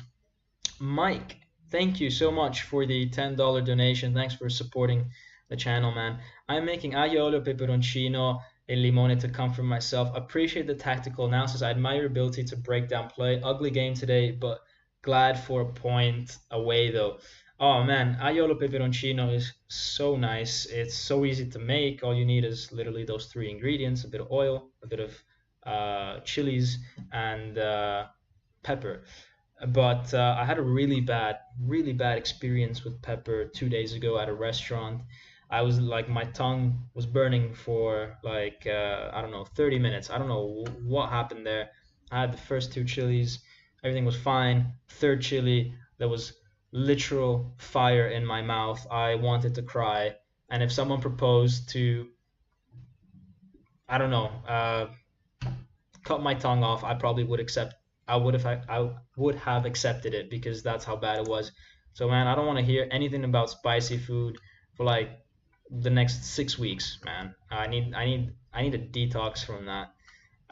[SPEAKER 1] Mike, thank you so much for the $10 donation. Thanks for supporting the channel, man. I'm making aiolo, peperoncino, and limone to comfort myself. Appreciate the tactical analysis. I admire your ability to break down play. Ugly game today, but glad for a point away, though. Oh, man, aiolo peperoncino is so nice. It's so easy to make. All you need is literally those three ingredients, a bit of oil, a bit of chilies, and pepper. But I had a really bad experience with pepper 2 days ago at a restaurant. I was like, my tongue was burning for like, I don't know, 30 minutes. I don't know what happened there. I had the first two chilies, everything was fine. Third chili, there was literal fire in my mouth. I wanted to cry. And if someone proposed to, I don't know, cut my tongue off, I probably would accept. I would have accepted it because that's how bad it was. So man, I don't want to hear anything about spicy food for like the next 6 weeks, man. I need a detox from that.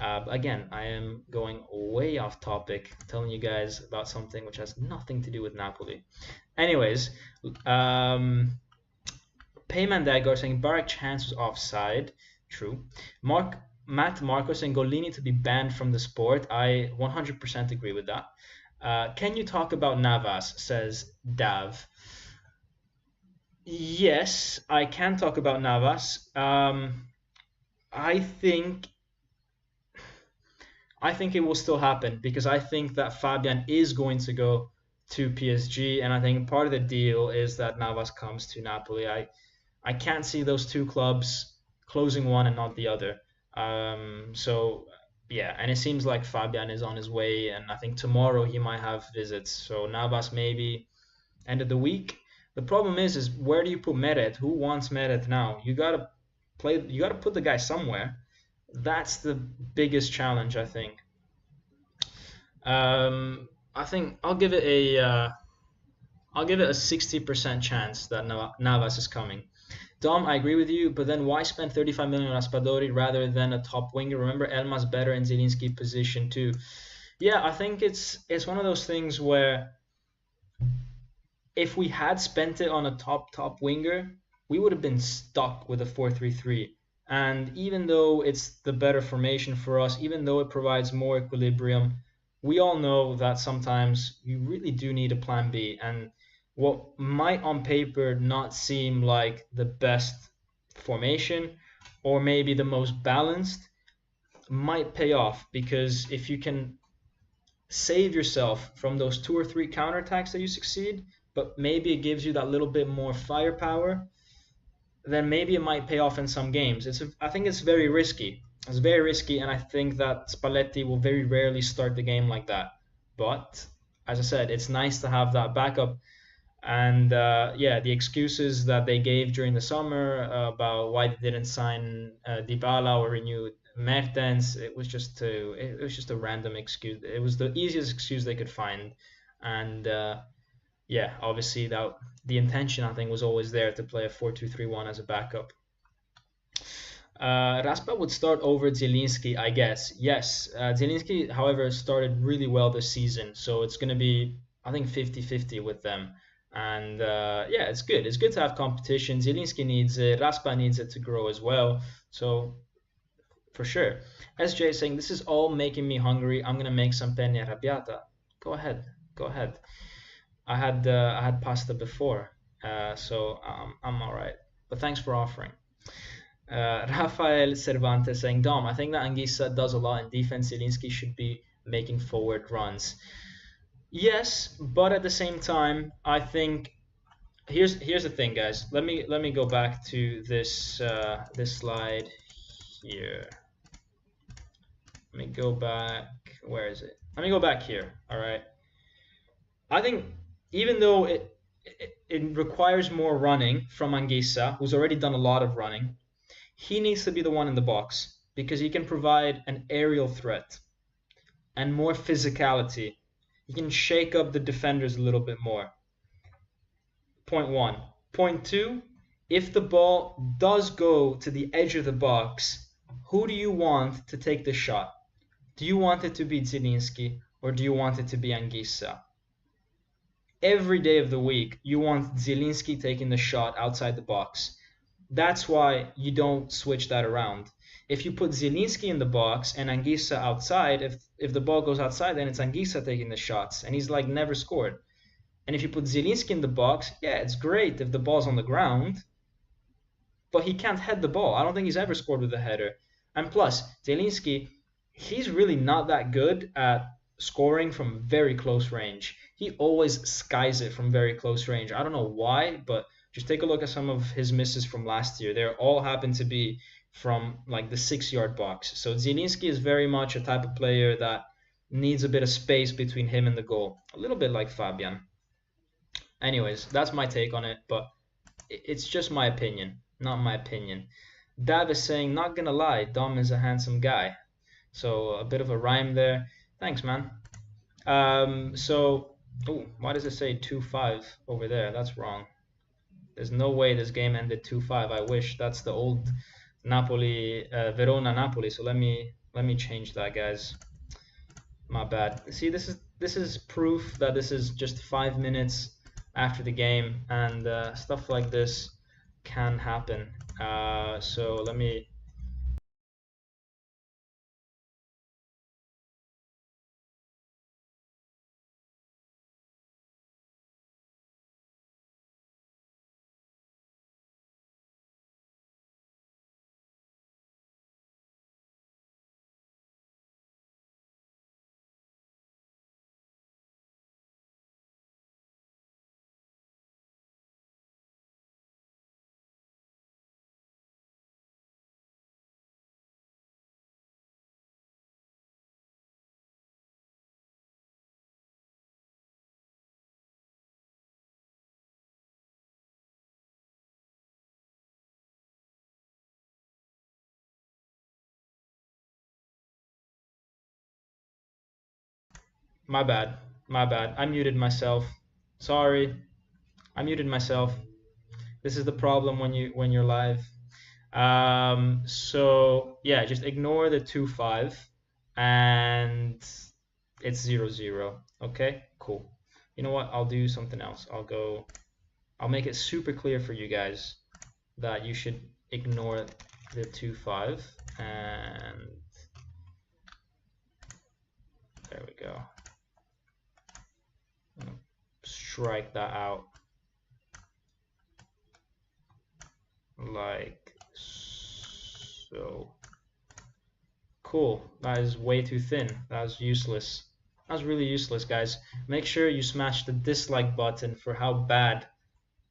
[SPEAKER 1] Again, I am going way off topic, telling you guys about something which has nothing to do with Napoli. Anyways, Payman Dagar saying Barak Chance was offside. True. Matt Marcos and Golini to be banned from the sport. I 100% agree with that. Can you talk about Navas, says Dav. Yes, I can talk about Navas. I think it will still happen because I think that Fabian is going to go to PSG, and I think part of the deal is that Navas comes to Napoli. I can't see those two clubs closing one and not the other. So yeah, and it seems like Fabian is on his way, and I think tomorrow he might have visits. So Navas maybe end of the week. The problem is where do you put Meret? Who wants Meret now? You gotta put the guy somewhere. That's the biggest challenge, I think. I think I'll give it a 60% chance that Navas is coming. Dom, I agree with you, but then why spend 35 million on Raspadori rather than a top winger? Remember, Elma's better in Zielinski's position too. Yeah, I think it's one of those things where if we had spent it on a top winger, we would have been stuck with a 4-3-3. And even though it's the better formation for us, even though it provides more equilibrium, we all know that sometimes you really do need a plan B. And what might on paper not seem like the best formation or maybe the most balanced might pay off, because if you can save yourself from those 2 or 3 counterattacks that you succeed, but maybe it gives you that little bit more firepower, then maybe it might pay off in some games. I think it's very risky. It's very risky, and I think that Spalletti will very rarely start the game like that. But as I said, it's nice to have that backup. And yeah, the excuses that they gave during the summer about why they didn't sign Dybala or renew Mertens, it was just a random excuse. It was the easiest excuse they could find, and yeah, obviously that the intention I think was always there to play a 4-2-3-1 as a backup. Raspa would start over Zielinski, I guess. Yes, Zielinski, however, started really well this season, so it's going to be, I think, 50-50 with them. And yeah, it's good. It's good to have competition. Zielinski needs it. Raspa needs it to grow as well. So for sure. SJ is saying, this is all making me hungry. I'm going to make some penne arrabbiata. Go ahead. Go ahead. I had pasta before, so I'm all right. But thanks for offering. Rafael Cervantes saying, Dom, I think that Anguissa does a lot in defense. Zielinski should be making forward runs. Yes, but at the same time, I think here's the thing, guys. Let me go back to this this slide here. Let me go back. Where is it? Let me go back here. All right. I think even though it requires more running from Anguissa, who's already done a lot of running, he needs to be the one in the box because he can provide an aerial threat and more physicality. He can shake up the defenders a little bit more. Point one. Point two, if the ball does go to the edge of the box, who do you want to take the shot? Do you want it to be Zielinski or do you want it to be Anguissa? Every day of the week, you want Zielinski taking the shot outside the box. That's why you don't switch that around. If you put Zielinski in the box and Anguissa outside, if the ball goes outside, then it's Anguissa taking the shots, and he's like never scored. And if you put Zielinski in the box, yeah, it's great if the ball's on the ground, but he can't head the ball. I don't think he's ever scored with a header. And plus, Zielinski, he's really not that good at scoring from very close range. He always skies it from very close range. I don't know why, but just take a look at some of his misses from last year. They all happen to be from like the 6-yard box. So Zielinski is very much a type of player that needs a bit of space between him and the goal. A little bit like Fabian. Anyways, that's my take on it, but it's just my opinion, not my opinion. Dav is saying, not gonna lie, Dom is a handsome guy. So a bit of a rhyme there. Thanks, man. Why does it say 2-5 over there? That's wrong. There's no way this game ended 2-5. I wish. That's the old Napoli, Verona Napoli. So let me change that, guys. My bad. See, this is proof that this is just 5 minutes after the game, and stuff like this can happen. So let me. My bad. My bad. I muted myself. Sorry. I muted myself. This is the problem when you're live. So yeah, just ignore the 2-5 and it's 0-0. Okay, cool. You know what? I'll do something else. I'll make it super clear for you guys that you should ignore the 2-5, and there we go. Strike that out like so. Cool. That is way too thin. That was useless. That was really useless, guys. Make sure you smash the dislike button for how bad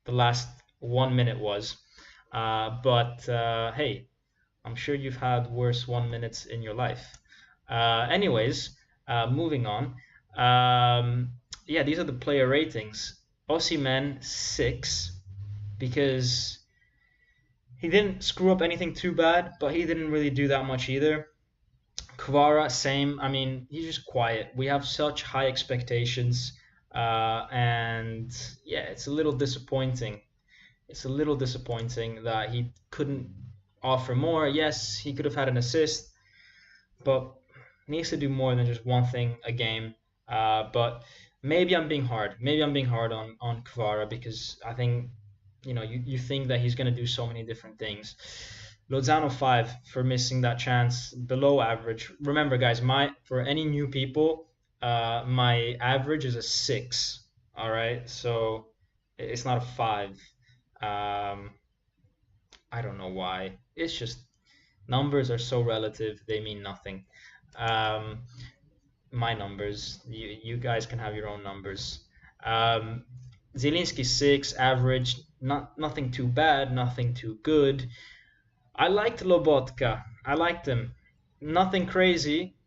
[SPEAKER 1] the last 1 minute was. Hey, I'm sure you've had worse 1 minutes in your life. Anyways, moving on. Yeah, these are the player ratings. Osimhen 6, because he didn't screw up anything too bad, but he didn't really do that much either. Kvara, same. I mean, he's just quiet. We have such high expectations, and yeah, it's a little disappointing. It's a little disappointing that he couldn't offer more. Yes, he could have had an assist, but needs to do more than just one thing a game. But maybe I'm being hard. Maybe I'm being hard on Kvara, because I think, you think that he's going to do so many different things. Lozano 5 for missing that chance, below average. Remember, guys, for any new people, my average is a 6. All right, so it's not a 5. I don't know why. It's just numbers are so relative; they mean nothing. My numbers, you guys can have your own numbers. Zielinski 6, average, nothing too bad, nothing too good. I liked Lobotka. I liked him. Nothing crazy.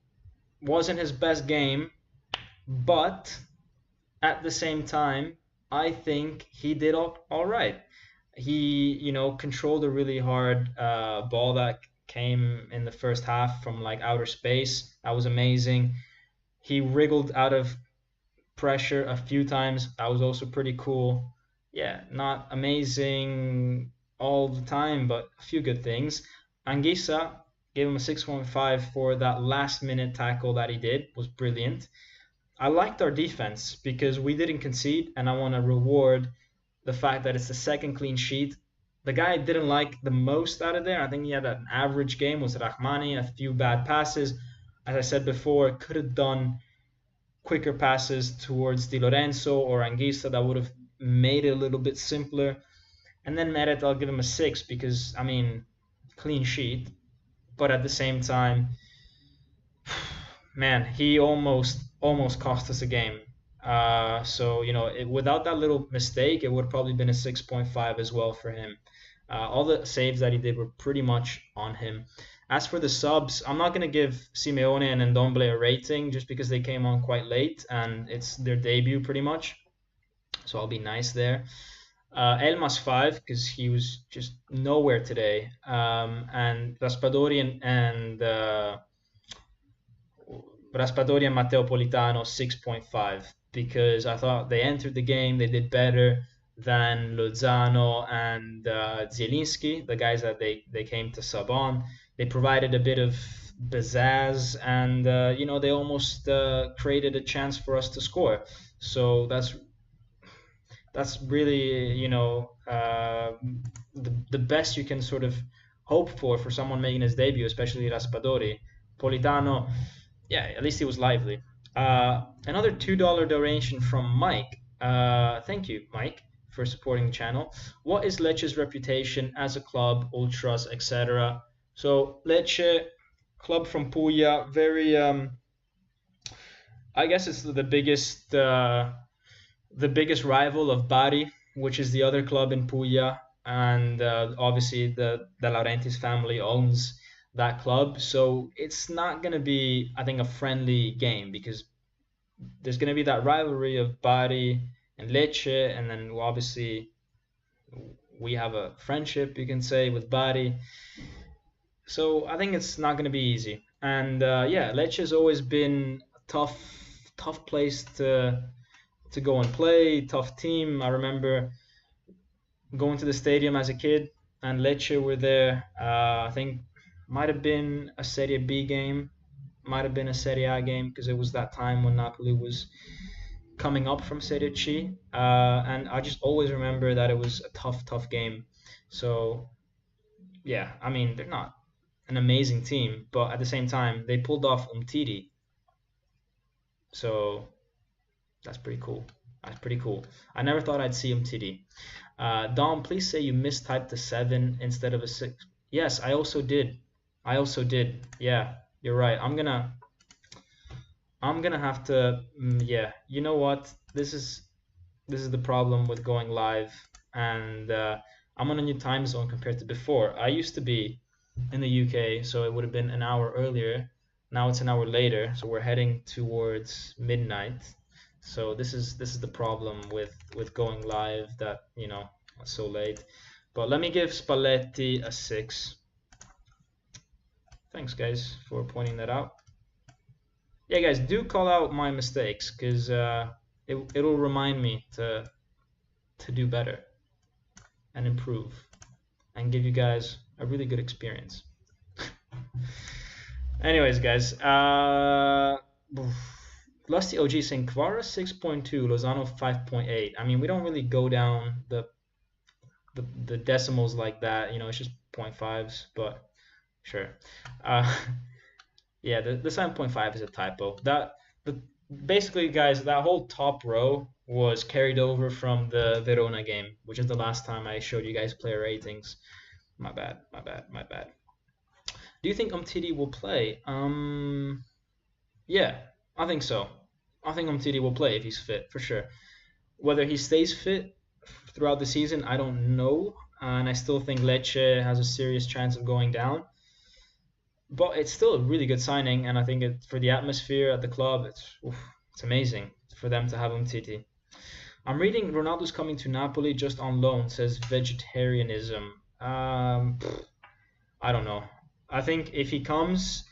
[SPEAKER 1] Wasn't his best game, but at the same time, I think he did all right. He, controlled a really hard ball that came in the first half from like outer space. That was amazing. He wriggled out of pressure a few times. That was also pretty cool. yeah, not amazing all the time, but a few good things. Anguissa gave him a 6.5 for that last minute tackle that he did, was brilliant. I liked our defense because we didn't concede, and I want to reward the fact that it's the second clean sheet. The guy I didn't like the most out of there, I think he had an average game, was Rahmani, a few bad passes. As I said before, could have done quicker passes towards Di Lorenzo or Anguissa that would have made it a little bit simpler. And then Meret, I'll give him a 6 because, I mean, clean sheet. But at the same time, man, he almost cost us a game. So without that little mistake, it would have probably been a 6.5 as well for him. All the saves that he did were pretty much on him. As for the subs, I'm not going to give Simeone and Ndombele a rating just because they came on quite late and it's their debut pretty much. So I'll be nice there. Elmas 5 because he was just nowhere today. And Raspadori and Matteo Politano 6.5 because I thought they entered the game, they did better than Lozano and Zielinski, the guys that they came to sub on. They provided a bit of pizzazz and they almost created a chance for us to score. So that's really the best you can sort of hope for someone making his debut, especially Raspadori. Politano, yeah, at least he was lively. Another $2 donation from Mike. Thank you, Mike, for supporting the channel. What is Lecce's reputation as a club, ultras, etc.? So Lecce, club from Puglia, very I guess it's the biggest rival of Bari, which is the other club in Puglia, and obviously the De Laurentiis family owns that club. So it's not going to be, I think, a friendly game because there's going to be that rivalry of Bari and Lecce, and then obviously we have a friendship, you can say, with Bari. So I think it's not going to be easy. And yeah, Lecce has always been a tough place to go and play, tough team. I remember going to the stadium as a kid, and Lecce were there. I think might have been a Serie B game, might have been a Serie A game because it was that time when Napoli was coming up from Serie C. And I just always remember that it was a tough game. So yeah, I mean they're not an amazing team, but at the same time they pulled off Umtiti. So that's pretty cool. That's pretty cool. I never thought I'd see Umtiti. Dom, please say you mistyped a 7 instead of a 6. Yes, I also did. Yeah, you're right. I'm gonna have to. Yeah, you know what? This is the problem with going live, and I'm on a new time zone compared to before. I used to be in the UK, so it would have been an hour earlier. Now it's an hour later, so we're heading towards midnight. So this is the problem with going live, that it's so late. But let me give Spalletti a 6. Thanks guys for pointing that out. Yeah guys, do call out my mistakes because it'll remind me to do better and improve and give you guys a really good experience. Anyways guys, Lusty OG saying Kvara 6.2, Lozano 5.8. I mean, we don't really go down the decimals like that. It's just 0.5s, but sure. Yeah, the 7.5 is a typo. Basically, guys, that whole top row was carried over from the Verona game, which is the last time I showed you guys player ratings. My bad. Do you think Umtiti will play? Yeah, I think so. I think Umtiti will play if he's fit, for sure. Whether he stays fit throughout the season, I don't know. And I still think Lecce has a serious chance of going down. But it's still a really good signing, and I think for the atmosphere at the club, it's amazing for them to have Umtiti. I'm reading Ronaldo's coming to Napoli just on loan, says vegetarianism. I don't know. I think if he comes,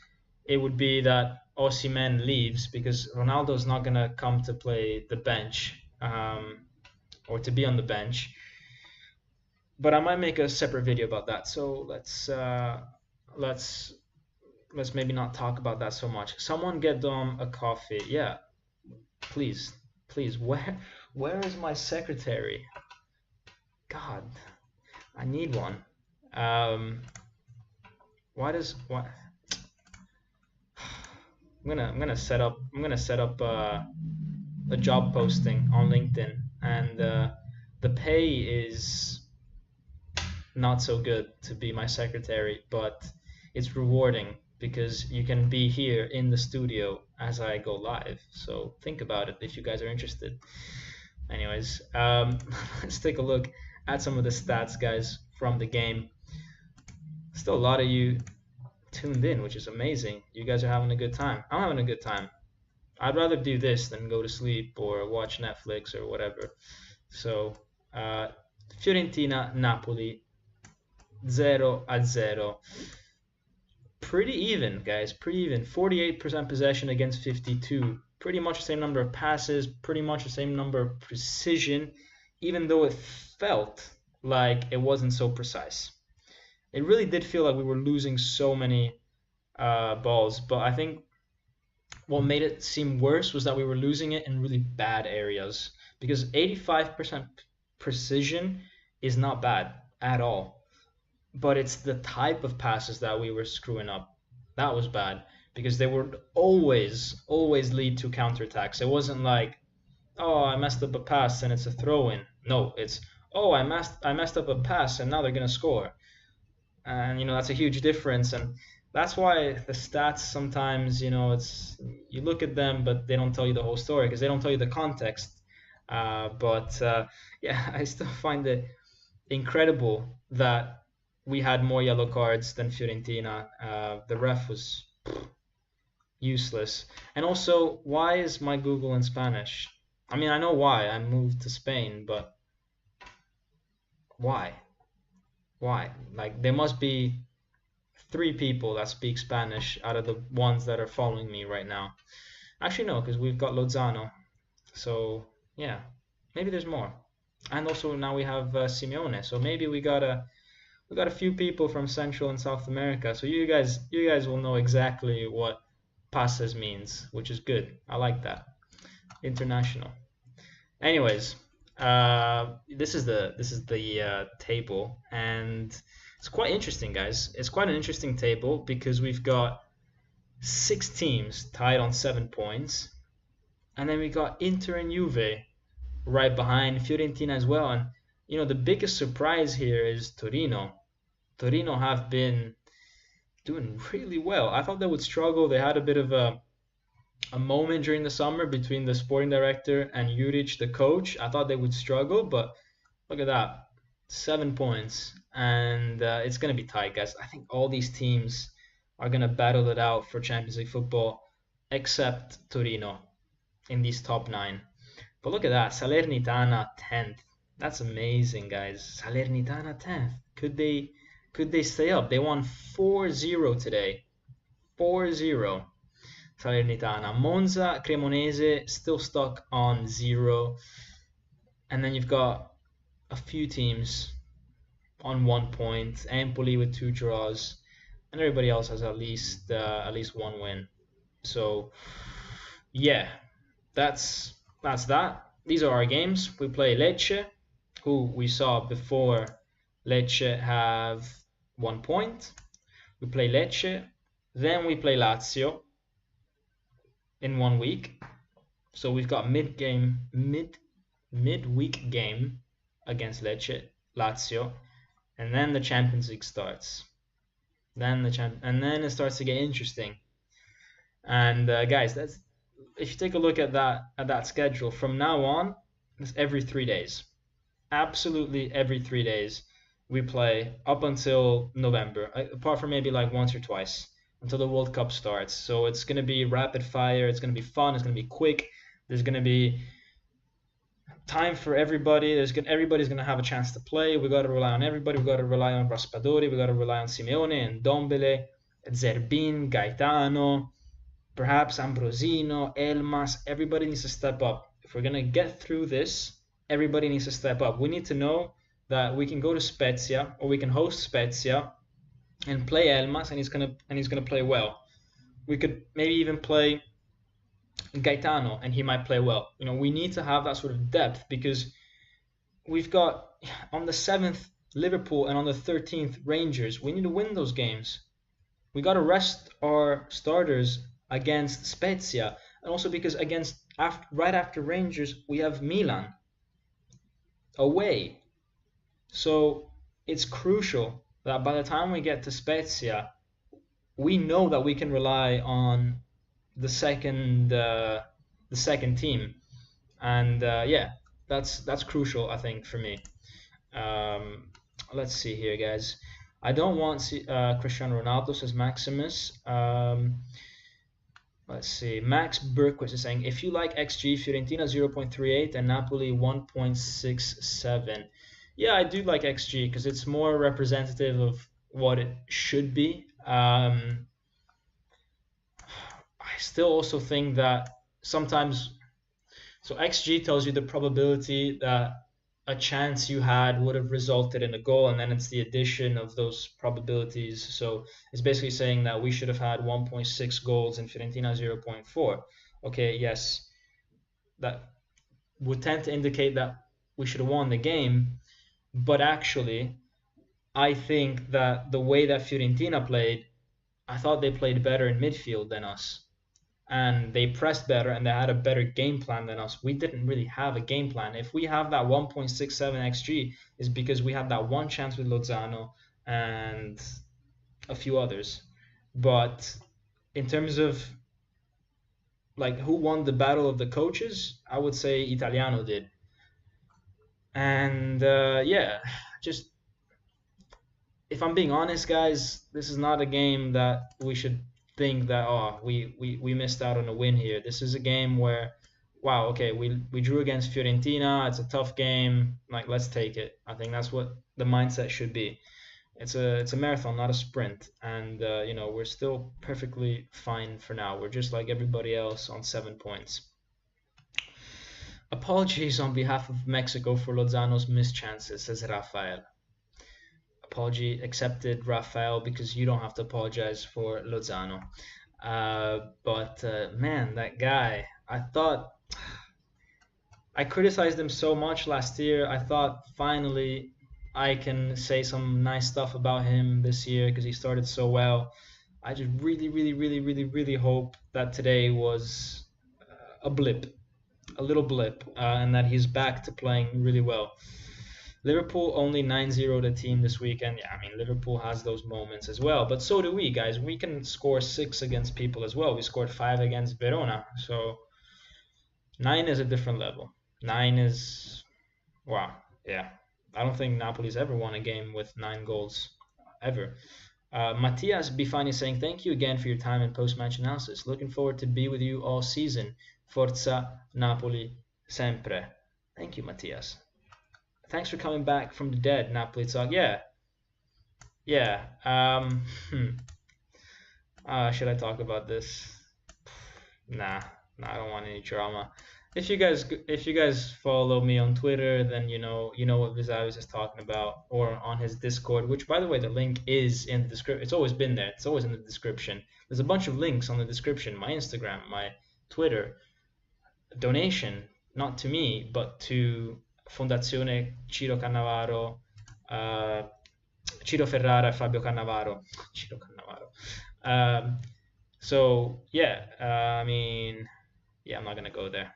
[SPEAKER 1] it would be that Osimhen leaves because Ronaldo's not going to come to play the bench. or to be on the bench. But I might make a separate video about that. So let's maybe not talk about that so much. Someone get them a coffee. Yeah, please, please. Where is my secretary? God, I need one. Why does what? I'm gonna set up a job posting on LinkedIn, and the pay is not so good to be my secretary, but it's rewarding because you can be here in the studio as I go live. So think about it if you guys are interested. Anyways, let's take a look at some of the stats, guys, from the game. Still a lot of you tuned in, which is amazing. You guys are having a good time. I'm having a good time. I'd rather do this than go to sleep or watch Netflix or whatever. So, Fiorentina, Napoli, 0-0. Pretty even, guys. Pretty even. 48% possession against 52. Pretty much the same number of passes. Pretty much the same number of precision, even though it felt like it wasn't so precise. It really did feel like we were losing so many balls, but I think what made it seem worse was that we were losing it in really bad areas, because 85% precision is not bad at all, but it's the type of passes that we were screwing up. That was bad, because they would always lead to counterattacks. It wasn't like, oh, I messed up a pass and it's a throw-in. No, it's, oh, I messed up a pass and now they're gonna score. And that's a huge difference, and that's why the stats sometimes, it's, you look at them but they don't tell you the whole story because they don't tell you the context. Yeah, I still find it incredible that we had more yellow cards than Fiorentina. The ref was useless. And also, why is my Google in Spanish? I mean, I know why. I moved to Spain, but why? Why? Like, there must be 3 people that speak Spanish out of the ones that are following me right now. Actually, no, because we've got Lozano. So, yeah, maybe there's more. And also now we have Simeone. So maybe we got a few people from Central and South America. So you guys will know exactly what passes means, which is good. I like that. International. Anyways, this is the table, and it's quite interesting, guys. It's quite an interesting table because we've got 6 teams tied on 7 points, and then we got Inter and Juve right behind, Fiorentina as well. And the biggest surprise here is Torino. Torino have been doing really well. I thought they would struggle. They had a bit of a moment during the summer between the sporting director and Juric, the coach. I thought they would struggle, but look at that. 7 points, and it's going to be tight, guys. I think all these teams are going to battle it out for Champions League football, except Torino in these top 9. But look at that. Salernitana 10th. That's amazing, guys. Salernitana 10th. Could they stay up? They won 4-0 today. 4-0. Salernitana. Monza, Cremonese still stuck on 0. And then you've got a few teams on 1 point. Empoli with 2 draws. And everybody else has at least 1 win. So, yeah, that's that. These are our games. We play Lecce, who we saw before. Lecce have 1 point. We play Lecce. Then we play Lazio in 1 week. So we've got midweek game against Lazio, and then the Champions League starts. And then it starts to get interesting. And guys, if you take a look at that schedule from now on, it's every 3 days. Absolutely every 3 days we play up until November, apart from maybe like once or twice until the World Cup starts. So it's going to be rapid fire. It's going to be fun. It's going to be quick. There's going to be time for everybody. Everybody's going to have a chance to play. We got to rely on everybody. We got to rely on Raspadori. We got to rely on Simeone Ndombele, Zerbin, Gaetano, perhaps Ambrosino, Elmas. Everybody needs to step up. If we're going to get through this, everybody needs to step up. We need to know that we can go to Spezia or we can host Spezia and play Elmas, and he's gonna play well. We could maybe even play Gaetano, and he might play well. We need to have that sort of depth because we've got on the 7th Liverpool and on the 13th Rangers. We need to win those games. We got to rest our starters against Spezia, and also because right after Rangers we have Milan away. So it's crucial that by the time we get to Spezia, we know that we can rely on the second team, and yeah, that's crucial, I think, for me. Let's see here, guys. I don't want Cristiano Ronaldo, says Maximus. Let's see. Max Berquist is saying, if you like XG, Fiorentina 0.38 and Napoli 1.67. Yeah, I do like XG because it's more representative of what it should be. I still also think that sometimes, so XG tells you the probability that a chance you had would have resulted in a goal, and then it's the addition of those probabilities. So it's basically saying that we should have had 1.6 goals and Fiorentina 0.4. Okay, yes, that would tend to indicate that we should have won the game, but actually, I think that the way that Fiorentina played, I thought they played better in midfield than us. And they pressed better and they had a better game plan than us. We didn't really have a game plan. If we have that 1.67 XG, is because we had that one chance with Lozano and a few others. But in terms of like who won the battle of the coaches, I would say Italiano did. And yeah, just if I'm being honest, guys, this is not a game that we should think that we missed out on a win here. This is a game where, wow, okay, we drew against Fiorentina. It's a tough game. Like, let's take it. I think that's what the mindset should be. It's a marathon, not a sprint, and we're still perfectly fine for now. We're just like everybody else on 7 points. Apologies on behalf of Mexico for Lozano's missed chances, says Rafael. Apology accepted, Rafael, because you don't have to apologize for Lozano. But man, that guy, I thought I criticized him so much last year. I thought finally I can say some nice stuff about him this year because he started so well. I just really, really, really, really, really hope that today was a little blip, and that he's back to playing really well. Liverpool only 9-0 the team this weekend. Yeah, I mean, Liverpool has those moments as well. But so do we, guys. We can score 6 against people as well. We scored 5 against Verona. So 9 is a different level. 9 is, wow, yeah. I don't think Napoli's ever won a game with 9 goals, ever. Mattias Bifani saying, thank you again for your time and post-match analysis. Looking forward to be with you all season. Forza Napoli sempre. Thank you, Mattias. Thanks for coming back from the dead, Napoli Talk. Yeah. Should I talk about this? Nah, I don't want any drama. If you guys follow me on Twitter, then you know what Vizavis is talking about, or on his Discord, which, by the way, the link is in the description. It's always been there. It's always in the description. There's a bunch of links on the description. My Instagram, my Twitter. Donation, not to me, but to Fondazione Ciro Cannavaro, Ciro Ferrara, Fabio Cannavaro. Ciro Cannavaro. So yeah, I mean, yeah, I'm not gonna go there.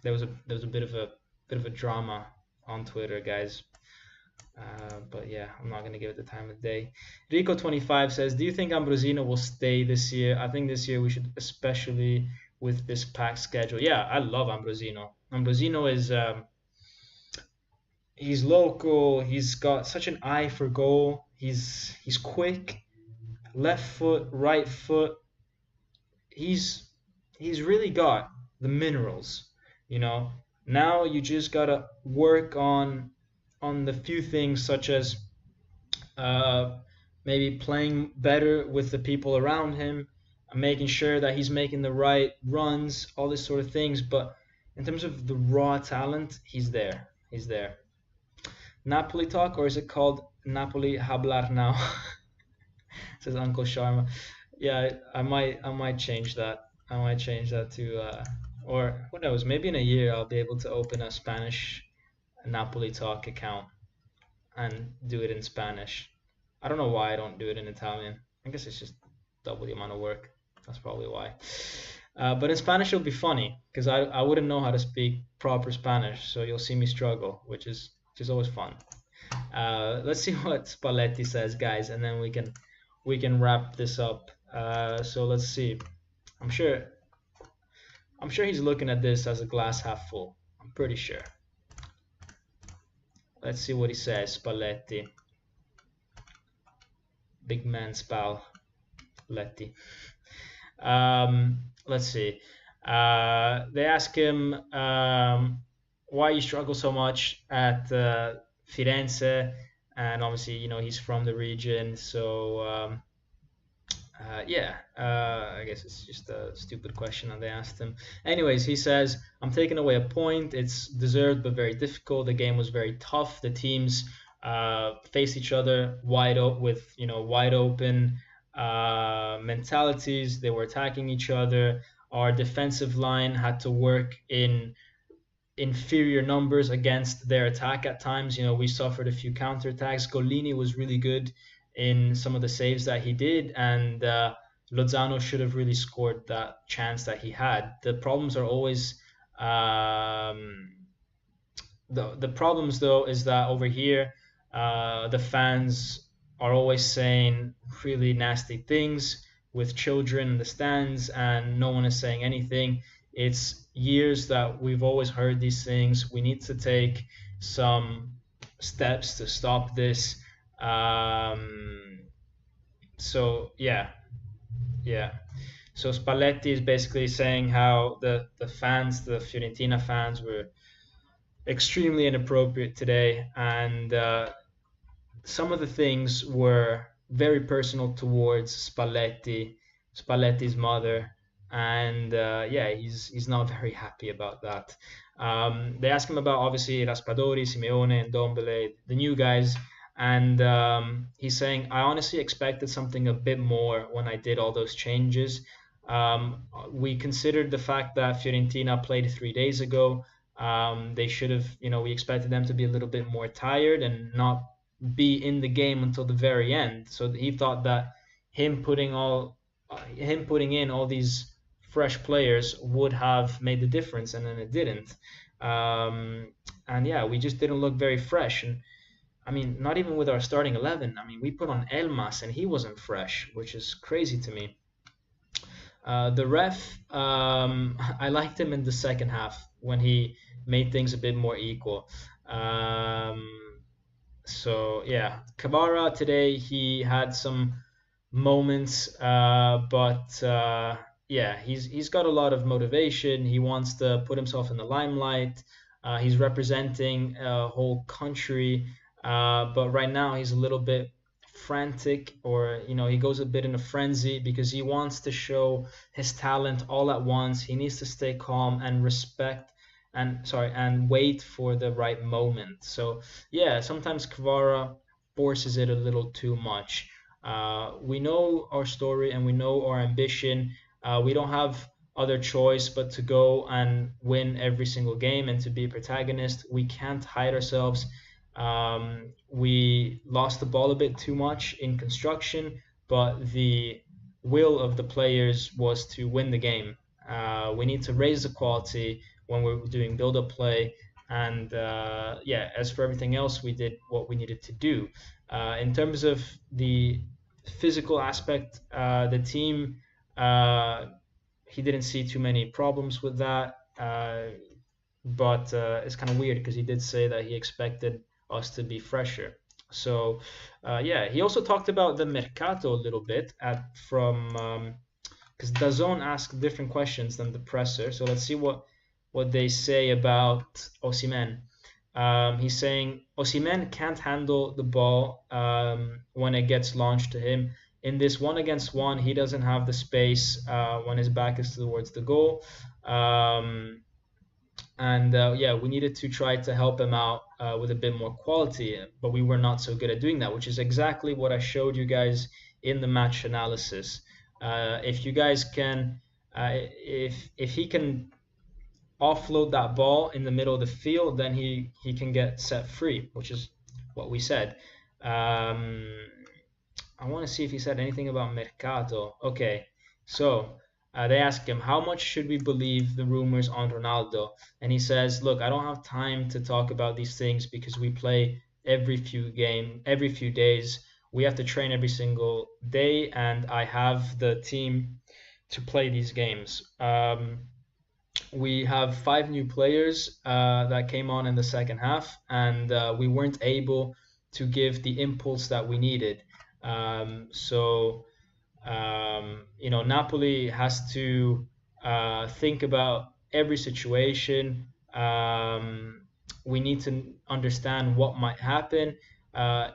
[SPEAKER 1] There was a bit of a drama on Twitter, guys. But yeah, I'm not gonna give it the time of day. Rico25 says, do you think Ambrosino will stay this year? I think this year we should, especially with this packed schedule. Yeah, I love Ambrosino. Ambrosino is he's local. He's got such an eye for goal. He's quick, left foot, right foot. He's really got the minerals. Now you just gotta work on the few things, such as maybe playing better with the people around him, making sure that he's making the right runs, all this sort of things. But in terms of the raw talent, he's there. He's there. Napoli talk, or is it called Napoli hablar now? Says Uncle Sharma. Yeah, I might change that. I might change that to or who knows, maybe in a year I'll be able to open a Spanish Napoli talk account and do it in Spanish. I don't know why I don't do it in Italian. I guess it's just double the amount of work. That's probably why. But in Spanish it'll be funny because I wouldn't know how to speak proper Spanish, so you'll see me struggle, which is always fun. Let's see what Spalletti says, guys, and then we can wrap this up. So let's see. I'm sure he's looking at this as a glass half full. I'm pretty sure. Let's see what he says, Spalletti. Big man Spalletti. Let's see. They ask him why you struggle so much at Firenze, and obviously, he's from the region, so yeah, I guess it's just a stupid question that they asked him. Anyways, he says, I'm taking away a point. It's deserved but very difficult. The game was very tough. The teams faced each other wide open mentalities. They were attacking each other. Our defensive line had to work in inferior numbers against their attack at times. We suffered a few counterattacks. Gollini was really good in some of the saves that he did, and Lozano should have really scored that chance that he had. The problems are always the problems though is that over here the fans are always saying really nasty things with children in the stands, and no one is saying anything. It's years that we've always heard these things. We need to take some steps to stop this. So yeah. So Spalletti is basically saying how the Fiorentina fans, were extremely inappropriate today, and some of the things were very personal towards Spalletti's mother, and yeah, he's not very happy about that. They ask him about obviously Raspadori, Simeone, Ndombele, the new guys, and he's saying, I honestly expected something a bit more when I did all those changes. We considered the fact that Fiorentina played 3 days ago. They should have, we expected them to be a little bit more tired and not be in the game until the very end. So he thought that him putting in all these fresh players would have made the difference, and then it didn't. And yeah, we just didn't look very fresh. And I mean, not even with our starting 11. I mean, we put on Elmas and he wasn't fresh, which is crazy to me. The ref, I liked him in the second half when he made things a bit more equal. So yeah, Kvara today, he had some moments, but yeah, he's got a lot of motivation. He wants to put himself in the limelight. He's representing a whole country, but right now he's a little bit frantic, or he goes a bit in a frenzy because he wants to show his talent all at once. He needs to stay calm and wait for the right moment. So yeah, sometimes Kvara forces it a little too much. We know our story and we know our ambition. We don't have other choice but to go and win every single game and to be a protagonist. We can't hide ourselves. We lost the ball a bit too much in construction, but the will of the players was to win the game. We need to raise the quality when we're doing build-up play, and yeah, as for everything else, we did what we needed to do. In terms of the physical aspect, the team, he didn't see too many problems with that, but it's kind of weird because he did say that he expected us to be fresher. So yeah, he also talked about the mercato a little bit because DAZN asked different questions than the presser. So let's see what they say about Osimhen. He's saying Osimhen can't handle the ball when it gets launched to him. In this 1-against-1, he doesn't have the space when his back is towards the goal. And yeah, we needed to try to help him out with a bit more quality, but we were not so good at doing that, which is exactly what I showed you guys in the match analysis. If you guys can, if he can offload that ball in the middle of the field, then he can get set free, which is what we said. I want to see if he said anything about Mercato. Okay, so they asked him, how much should we believe the rumors on Ronaldo? And he says, look, I don't have time to talk about these things because we play every few days. We have to train every single day, and I have the team to play these games. We have 5 new players that came on in the second half, and we weren't able to give the impulse that we needed. Napoli has to think about every situation. We need to understand what might happen.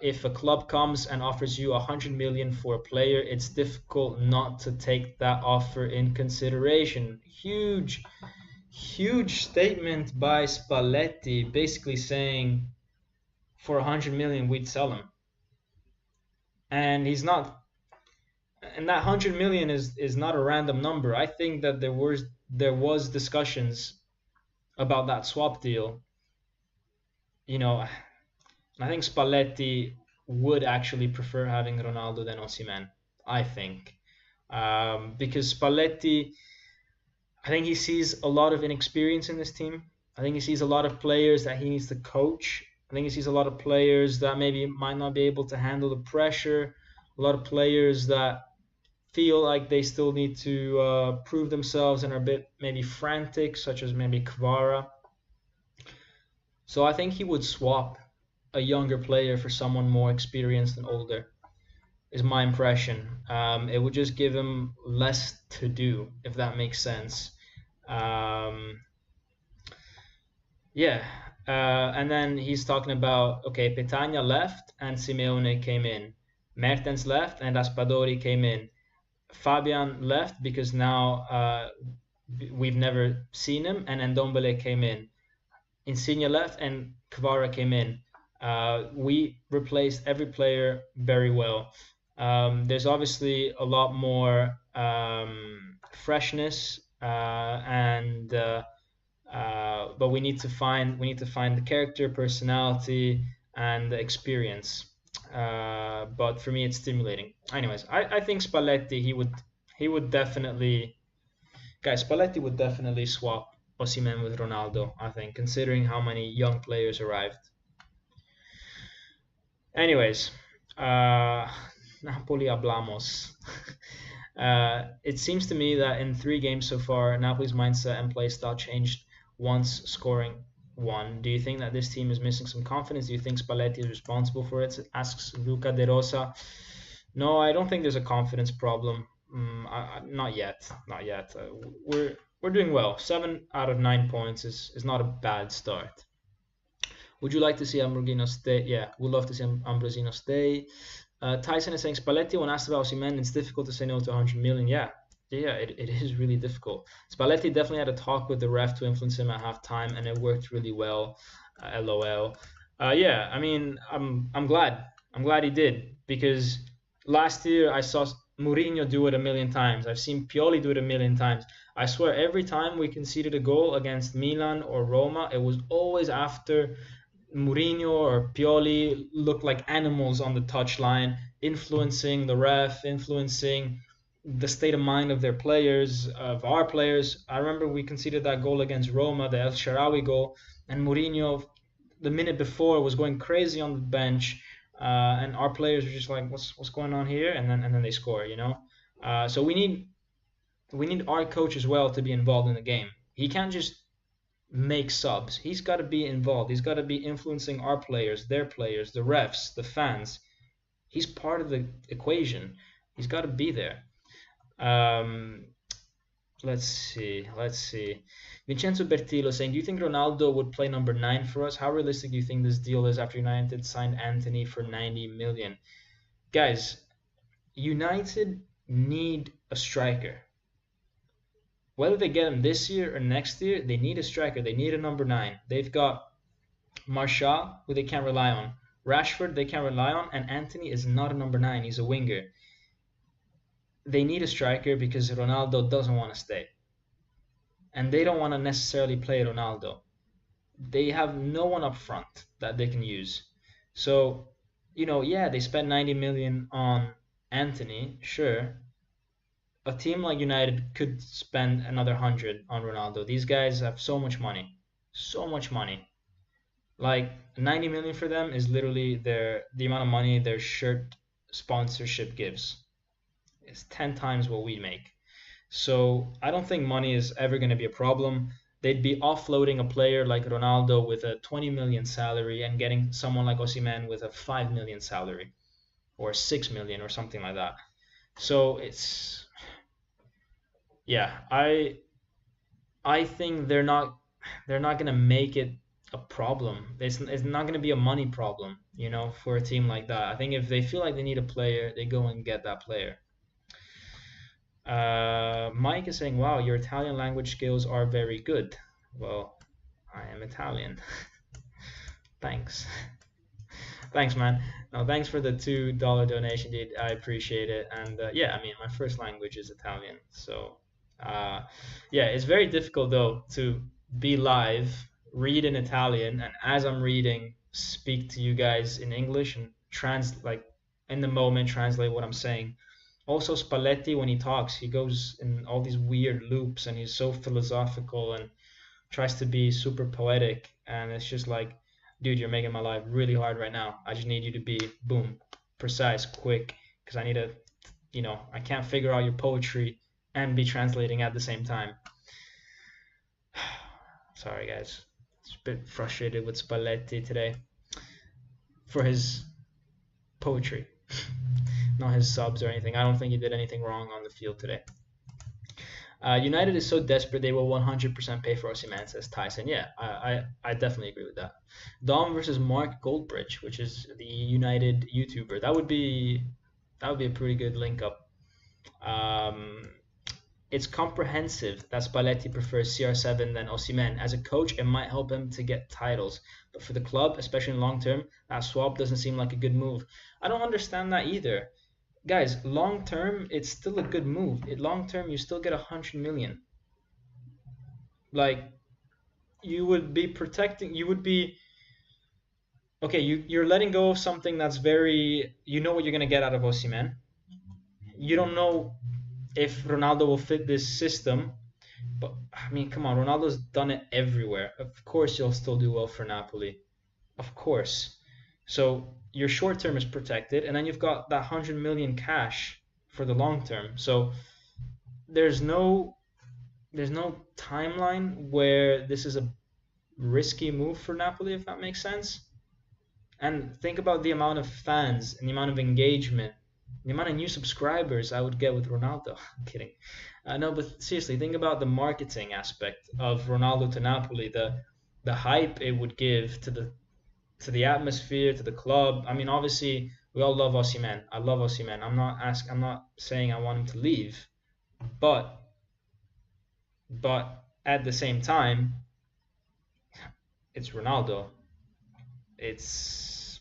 [SPEAKER 1] If a club comes and offers you 100 million for a player, it's difficult not to take that offer in consideration. Huge statement by Spalletti, basically saying for 100 million we'd sell him, and he's not. And that 100 million is not a random number. I think that there was discussions about that swap deal. I think Spalletti would actually prefer having Ronaldo than Osimhen. I think because Spalletti, I think he sees a lot of inexperience in this team. I think he sees a lot of players that he needs to coach. I think he sees a lot of players that maybe might not be able to handle the pressure. A lot of players that feel like they still need to prove themselves and are a bit maybe frantic, such as maybe Kvara. So I think he would swap a younger player for someone more experienced and older, is my impression. It would just give him less to do, if that makes sense. Yeah. And then he's talking about, okay, Petagna left and Simeone came in. Mertens left and Raspadori came in. Fabian left because now we've never seen him, and Ndombele came in. Insigne left and Kvara came in. We replaced every player very well. There's obviously a lot more freshness, but we need to find the character, personality, and the experience. But for me, it's stimulating. Anyways, I think Spalletti he would definitely, guys. Spalletti would definitely swap Osimhen with Ronaldo. I think, considering how many young players arrived. Anyways, Napoli hablamos. It seems to me that in 3 games so far, Napoli's mindset and play style changed once scoring one. Do you think that this team is missing some confidence? Do you think Spalletti is responsible for it? Asks Luca De Rosa. No, I don't think there's a confidence problem. Not yet. Not yet. We're doing well. 7 out of 9 points is not a bad start. Would you like to see Ambrosino stay? Yeah, we'd love to see Ambrosino stay. Tyson is saying Spalletti, when asked about Osimhen, it's difficult to say no to 100 million. Yeah, it is really difficult. Spalletti definitely had a talk with the ref to influence him at halftime, and it worked really well. LOL. Yeah, I mean, I'm glad. I'm glad he did, because last year I saw Mourinho do it a million times. I've seen Pioli do it a million times. I swear, every time we conceded a goal against Milan or Roma, it was always after Mourinho or Pioli looked like animals on the touchline, influencing the ref, influencing the state of mind of their players, of our players. I remember we conceded that goal against Roma, the El Shaarawy goal, and Mourinho, the minute before, was going crazy on the bench, and our players were just like, "What's going on here?" And then they score, So we need our coach as well to be involved in the game. He can't just make subs. He's got to be involved. He's got to be influencing our players, their players, the refs, the fans. He's part of the equation. He's got to be there. Let's see. Vincenzo Bertillo saying, do you think Ronaldo would play number 9 for us? How realistic do you think this deal is after United signed Anthony for 90 million? Guys, United need a striker. Whether they get him this year or next year, they need a striker. They need a number 9. They've got Martial, who they can't rely on. Rashford, they can't rely on. And Antony is not a number 9. He's a winger. They need a striker because Ronaldo doesn't want to stay. And they don't want to necessarily play Ronaldo. They have no one up front that they can use. So, yeah, they spent 90 million on Antony, sure. A team like United could spend another 100 on Ronaldo. These guys have so much money. So much money. Like 90 million for them is literally the amount of money their shirt sponsorship gives. It's 10 times what we make. So I don't think money is ever going to be a problem. They'd be offloading a player like Ronaldo with a 20 million salary and getting someone like Osimhen with a 5 million salary or 6 million or something like that. So it's, yeah, I think they're not going to make it a problem. It's not going to be a money problem, for a team like that. I think if they feel like they need a player, they go and get that player. Mike is saying, wow, your Italian language skills are very good. Well, I am Italian. Thanks. Thanks, man. No, thanks for the $2 donation, dude. I appreciate it. And yeah, I mean, my first language is Italian. So yeah, it's very difficult, though, to be live, read in Italian, and as I'm reading, speak to you guys in English and like in the moment, translate what I'm saying. Also, Spalletti, when he talks, he goes in all these weird loops and he's so philosophical and tries to be super poetic. And it's just like, dude, you're making my life really hard right now. I just need you to be, boom, precise, quick, because I need to, I can't figure out your poetry and be translating at the same time. Sorry, guys. It's a bit frustrated with Spalletti today for his poetry. Not his subs or anything. I don't think he did anything wrong on the field today. United is so desperate they will 100% pay for Osimhen, says Tyson. Yeah, I definitely agree with that. Dom versus Mark Goldbridge, which is the United YouTuber. That would be a pretty good link up. It's comprehensive that Spalletti prefers CR7 than Osimhen. As a coach, it might help him to get titles. But for the club, especially in long term, that swap doesn't seem like a good move. I don't understand that either. Guys, long term, it's still a good move. Long term, you still get 100 million. Like, you would be protecting, okay, you're letting go of something that's very, what you're going to get out of Osimhen. You don't know if Ronaldo will fit this system, but I mean, come on, Ronaldo's done it everywhere. Of course, he'll still do well for Napoli. Of course. So your short term is protected, and then you've got that 100 million cash for the long term. So there's no timeline where this is a risky move for Napoli, if that makes sense. And think about the amount of fans and the amount of engagement, the amount of new subscribers I would get with Ronaldo. I'm kidding. No, but seriously, think about the marketing aspect of Ronaldo to Napoli, the hype it would give to the atmosphere, to the club. I mean, obviously, we all love Osimhen. I love Osimhen. I'm not saying I want him to leave, but at the same time, it's Ronaldo. It's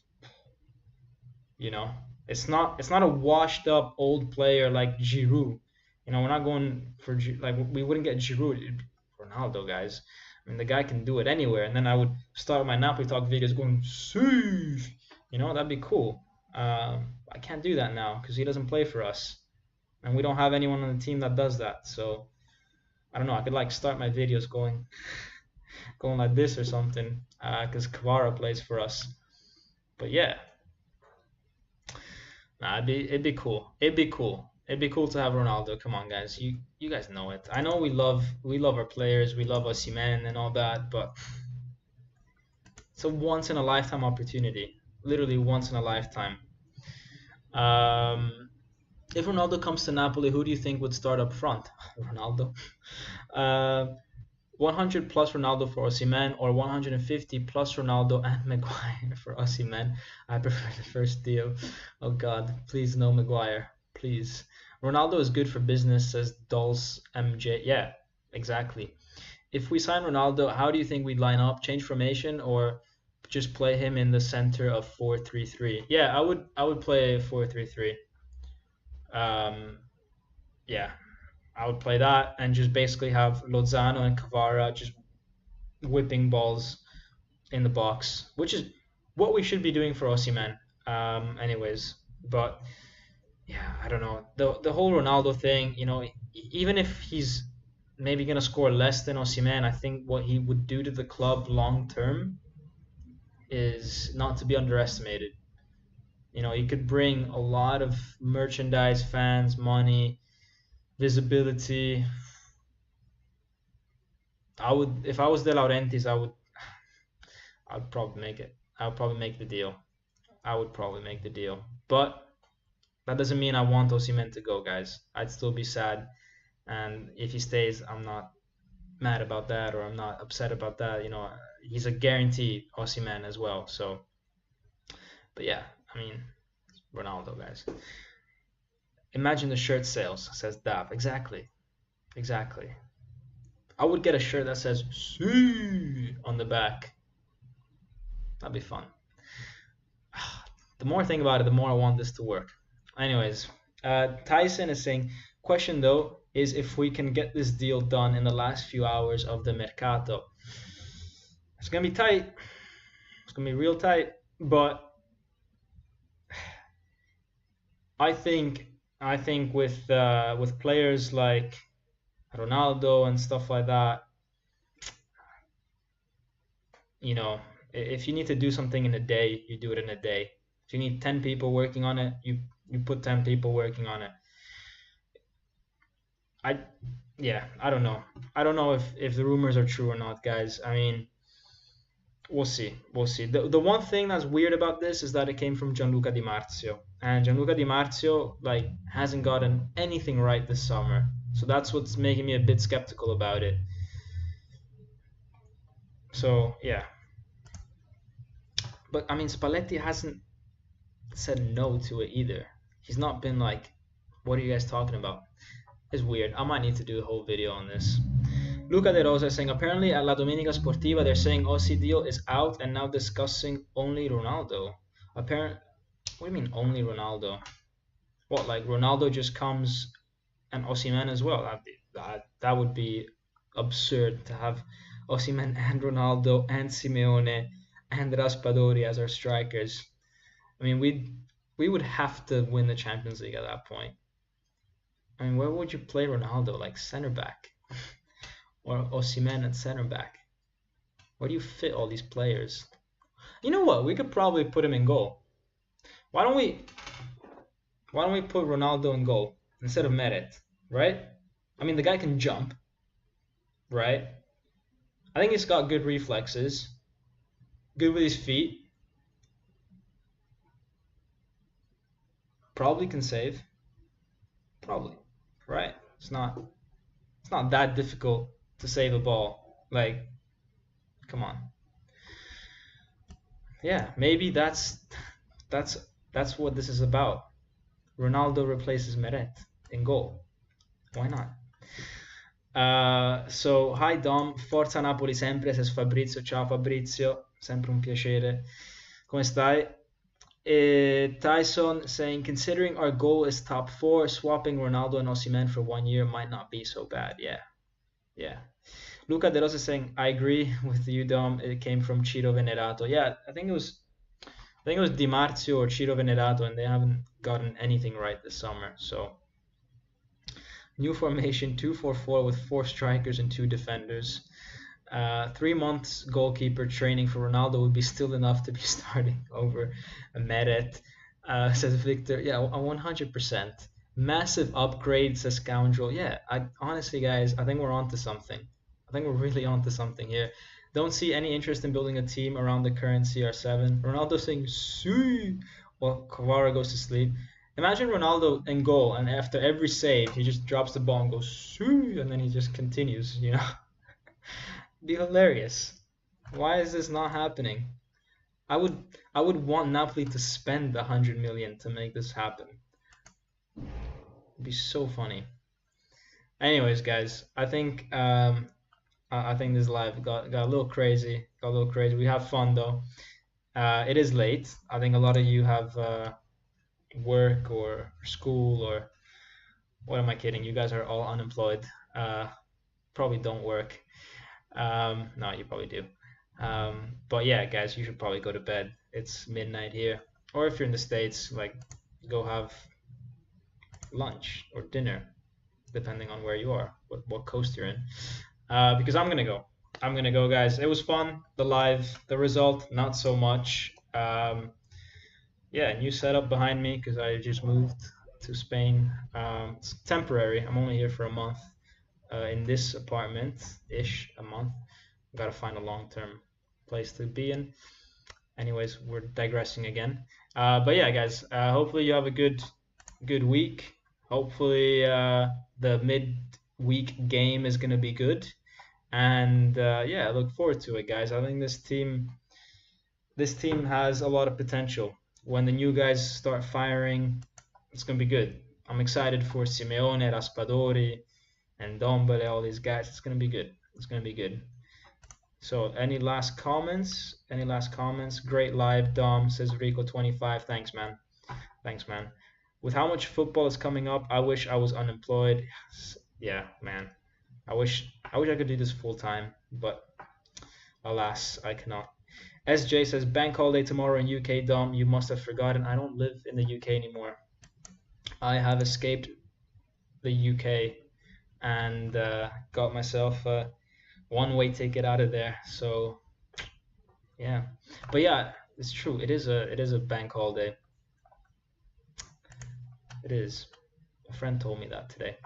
[SPEAKER 1] it's not a washed up old player like Giroud. We're not going for we wouldn't get Giroud. Ronaldo, guys. I mean, the guy can do it anywhere. And then I would start my Napoli Talk videos going, "Save!" That'd be cool. I can't do that now because he doesn't play for us, and we don't have anyone on the team that does that. So I don't know. I could start my videos going like this or something because Kvara plays for us. But yeah, it'd be cool. It'd be cool. It'd be cool to have Ronaldo. Come on, guys. You guys know it. I know we love our players. We love Osimhen and all that, but it's a once in a lifetime opportunity. Literally once in a lifetime. If Ronaldo comes to Napoli, who do you think would start up front? Ronaldo. 100 plus Ronaldo for Osimhen, or 150 plus Ronaldo and Maguire for Osimhen. I prefer the first deal. Oh God, please no Maguire, please. Ronaldo is good for business, says Dulce MJ. Yeah, exactly. If we sign Ronaldo, how do you think we'd line up? Change formation or just play him in the center of 4-3-3? Yeah, I would play 4-3-3. Um, yeah, I would play that and just basically have Lozano and Kvara just whipping balls in the box, which is what we should be doing for Osimhen. Anyways, but yeah, I don't know. The whole Ronaldo thing, even if he's maybe gonna score less than Osimhen, I think what he would do to the club long term is not to be underestimated. He could bring a lot of merchandise, fans, money, visibility. If I was De Laurentiis, I'd probably make it. I would probably make the deal. I would probably make the deal. But that doesn't mean I want Osimhen to go, guys. I'd still be sad. And if he stays, I'm not mad about that or I'm not upset about that. He's a guaranteed Osimhen as well. So, but yeah, I mean, Ronaldo, guys. Imagine the shirt sales, says Dav. Exactly. Exactly. I would get a shirt that says "See" on the back. That'd be fun. The more I think about it, the more I want this to work. Anyways, Tyson is saying, question though is if we can get this deal done in the last few hours of the mercato. It's gonna be tight. It's gonna be real tight. But I think with players like Ronaldo and stuff like that, if you need to do something in a day, you do it in a day. If you need 10 people working on it, you put 10 people working on it. I don't know. I don't know if the rumors are true or not, guys. I mean, we'll see. We'll see. The one thing that's weird about this is that it came from Gianluca Di Marzio, and Gianluca Di Marzio hasn't gotten anything right this summer. So that's what's making me a bit skeptical about it. So yeah. But I mean, Spalletti hasn't said no to it either. He's not been like, "What are you guys talking about?" It's weird. I might need to do a whole video on this. Luca De Rosa is saying, apparently at La Domenica Sportiva, they're saying Ossi deal is out and now discussing only Ronaldo. What do you mean only Ronaldo? What, like Ronaldo just comes and Osimhen as well? That would be absurd to have Osimhen and Ronaldo and Simeone and Raspadori as our strikers. I mean, we would have to win the Champions League at that point. I mean, where would you play Ronaldo? Like center back? Or Osimhen at center back? Where do you fit all these players? You know what? We could probably put him in goal. Why don't we put Ronaldo in goal instead of Meret, right? I mean, the guy can jump, right? I think he's got good reflexes, good with his feet, probably can save, probably, right? It's not that difficult to save a ball. Like, come on. Yeah, maybe that's what this is about. Ronaldo replaces Meret in goal. Why not? So, hi Dom, Forza Napoli sempre, says Fabrizio. Ciao Fabrizio, sempre un piacere. Come stai? Tyson saying, considering our goal is top 4, swapping Ronaldo and Osimhen for 1 year might not be so bad. Yeah. Luca De Rosa saying, I agree with you, Dom. It came from Ciro Venerato. Yeah, I think it was Di Marzio or Ciro Venerato, and they haven't gotten anything right this summer. So, new formation 2-4-4 with 4 strikers and 2 defenders. 3 months goalkeeper training for Ronaldo would be still enough to be starting over Meret, says Victor. Yeah, 100%. Massive upgrade, says Scoundrel. Yeah, honestly, guys, I think we're onto something. I think we're really onto something here. Don't see any interest in building a team around the current CR7. Ronaldo saying, "See," while Kvara goes to sleep. Imagine Ronaldo in goal, and after every save, he just drops the ball and goes, "See," and then he just continues, Be hilarious. Why is this not happening? I would want Napoli to spend 100 million to make this happen. It'd be so funny. Anyways, guys, I think this live got a little crazy. Got a little crazy. We have fun though. It is late. I think a lot of you have work or school or what am I kidding? You guys are all unemployed. Probably don't work. No, you probably do. But yeah, guys, you should probably go to bed. It's midnight here. Or if you're in the States, like go have lunch or dinner, depending on where you are, what coast you're in. Because I'm gonna go. I'm gonna go, guys. It was fun. The live, the result, not so much. Yeah, new setup behind me because I just moved to Spain. It's temporary. I'm only here for a month in this apartment-ish, a month. Gotta find a long-term place to be in. Anyways, we're digressing again. But yeah, guys, hopefully you have a good week. Hopefully the mid-week game is gonna be good. And yeah, I look forward to it, guys. I think this team has a lot of potential. When the new guys start firing, it's gonna be good. I'm excited for Simeone, Raspadori, and Ndombele, all these guys. It's gonna be good. It's gonna be good. So, any last comments? Any last comments? Great live, Dom, says Rico25. Thanks, man. Thanks, man. With how much football is coming up, I wish I was unemployed. Yeah, man. I wish I could do this full time, but alas, I cannot. SJ says bank holiday tomorrow in UK, Dom. You must have forgotten. I don't live in the UK anymore. I have escaped the UK and got myself a one-way ticket out of there. So yeah, but yeah, it's true. It is a bank holiday. It is. A friend told me that today.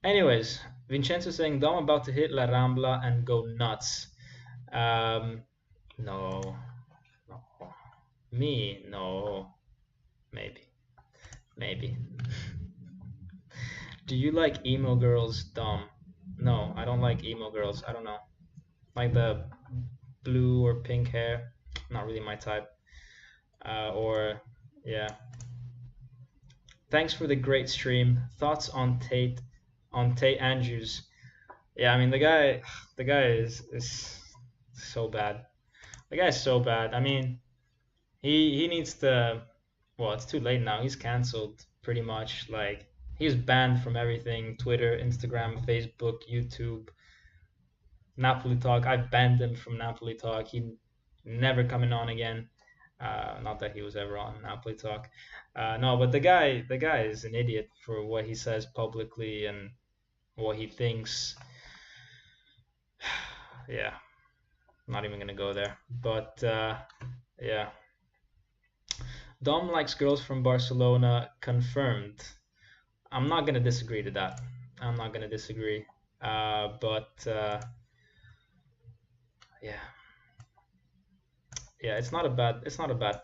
[SPEAKER 1] Anyways, Vincenzo saying Dom about to hit La Rambla and go nuts. No. Me? No. Maybe. Do you like emo girls, Dom? No, I don't like emo girls. I don't know. Like the blue or pink hair, not really my type. Or yeah. Thanks for the great stream. Thoughts on Tate Andrews? Yeah, I mean the guy is so bad. The guy is so bad. I mean, he needs to. Well, it's too late now. He's canceled pretty much. Like he's banned from everything: Twitter, Instagram, Facebook, YouTube. Napoli Talk. I banned him from Napoli Talk. He never coming on again. Not that he was ever on Napoli Talk. No, but the guy is an idiot for what he says publicly and what he thinks. Yeah, I'm not even gonna go there. But yeah, Dom likes girls from Barcelona. Confirmed. I'm not gonna disagree to that. I'm not gonna disagree. But yeah. Yeah, it's not a bad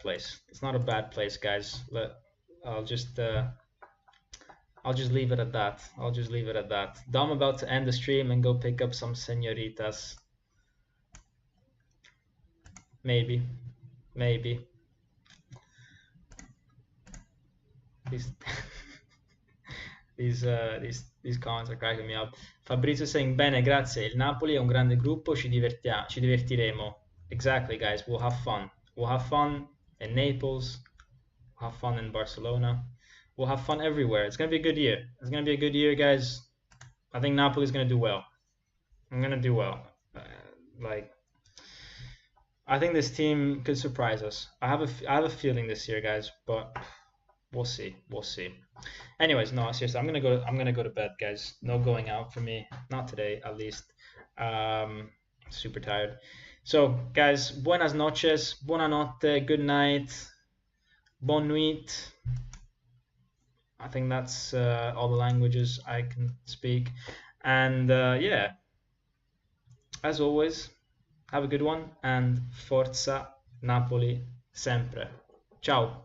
[SPEAKER 1] place. It's not a bad place, guys. I'll just leave it at that. I'll just leave it at that. Dom about to end the stream and go pick up some senoritas. Maybe. These these comments are cracking me up. Fabrizio saying bene, grazie. Il Napoli è un grande gruppo, ci divertiremo. Exactly, guys. We'll have fun. We'll have fun in Naples. We'll have fun in Barcelona. We'll have fun everywhere. It's gonna be a good year. It's gonna be a good year, guys. I think Napoli's gonna do well. I'm gonna do well. Like, I think this team could surprise us. I have a feeling this year, guys, but we'll see. We'll see. Anyways, no, seriously, I'm gonna go to bed, guys. No going out for me. Not today, at least. Super tired. So, guys, buenas noches, buonanotte, good night, bonne nuit. I think that's all the languages I can speak. And yeah, as always, have a good one and Forza Napoli sempre. Ciao.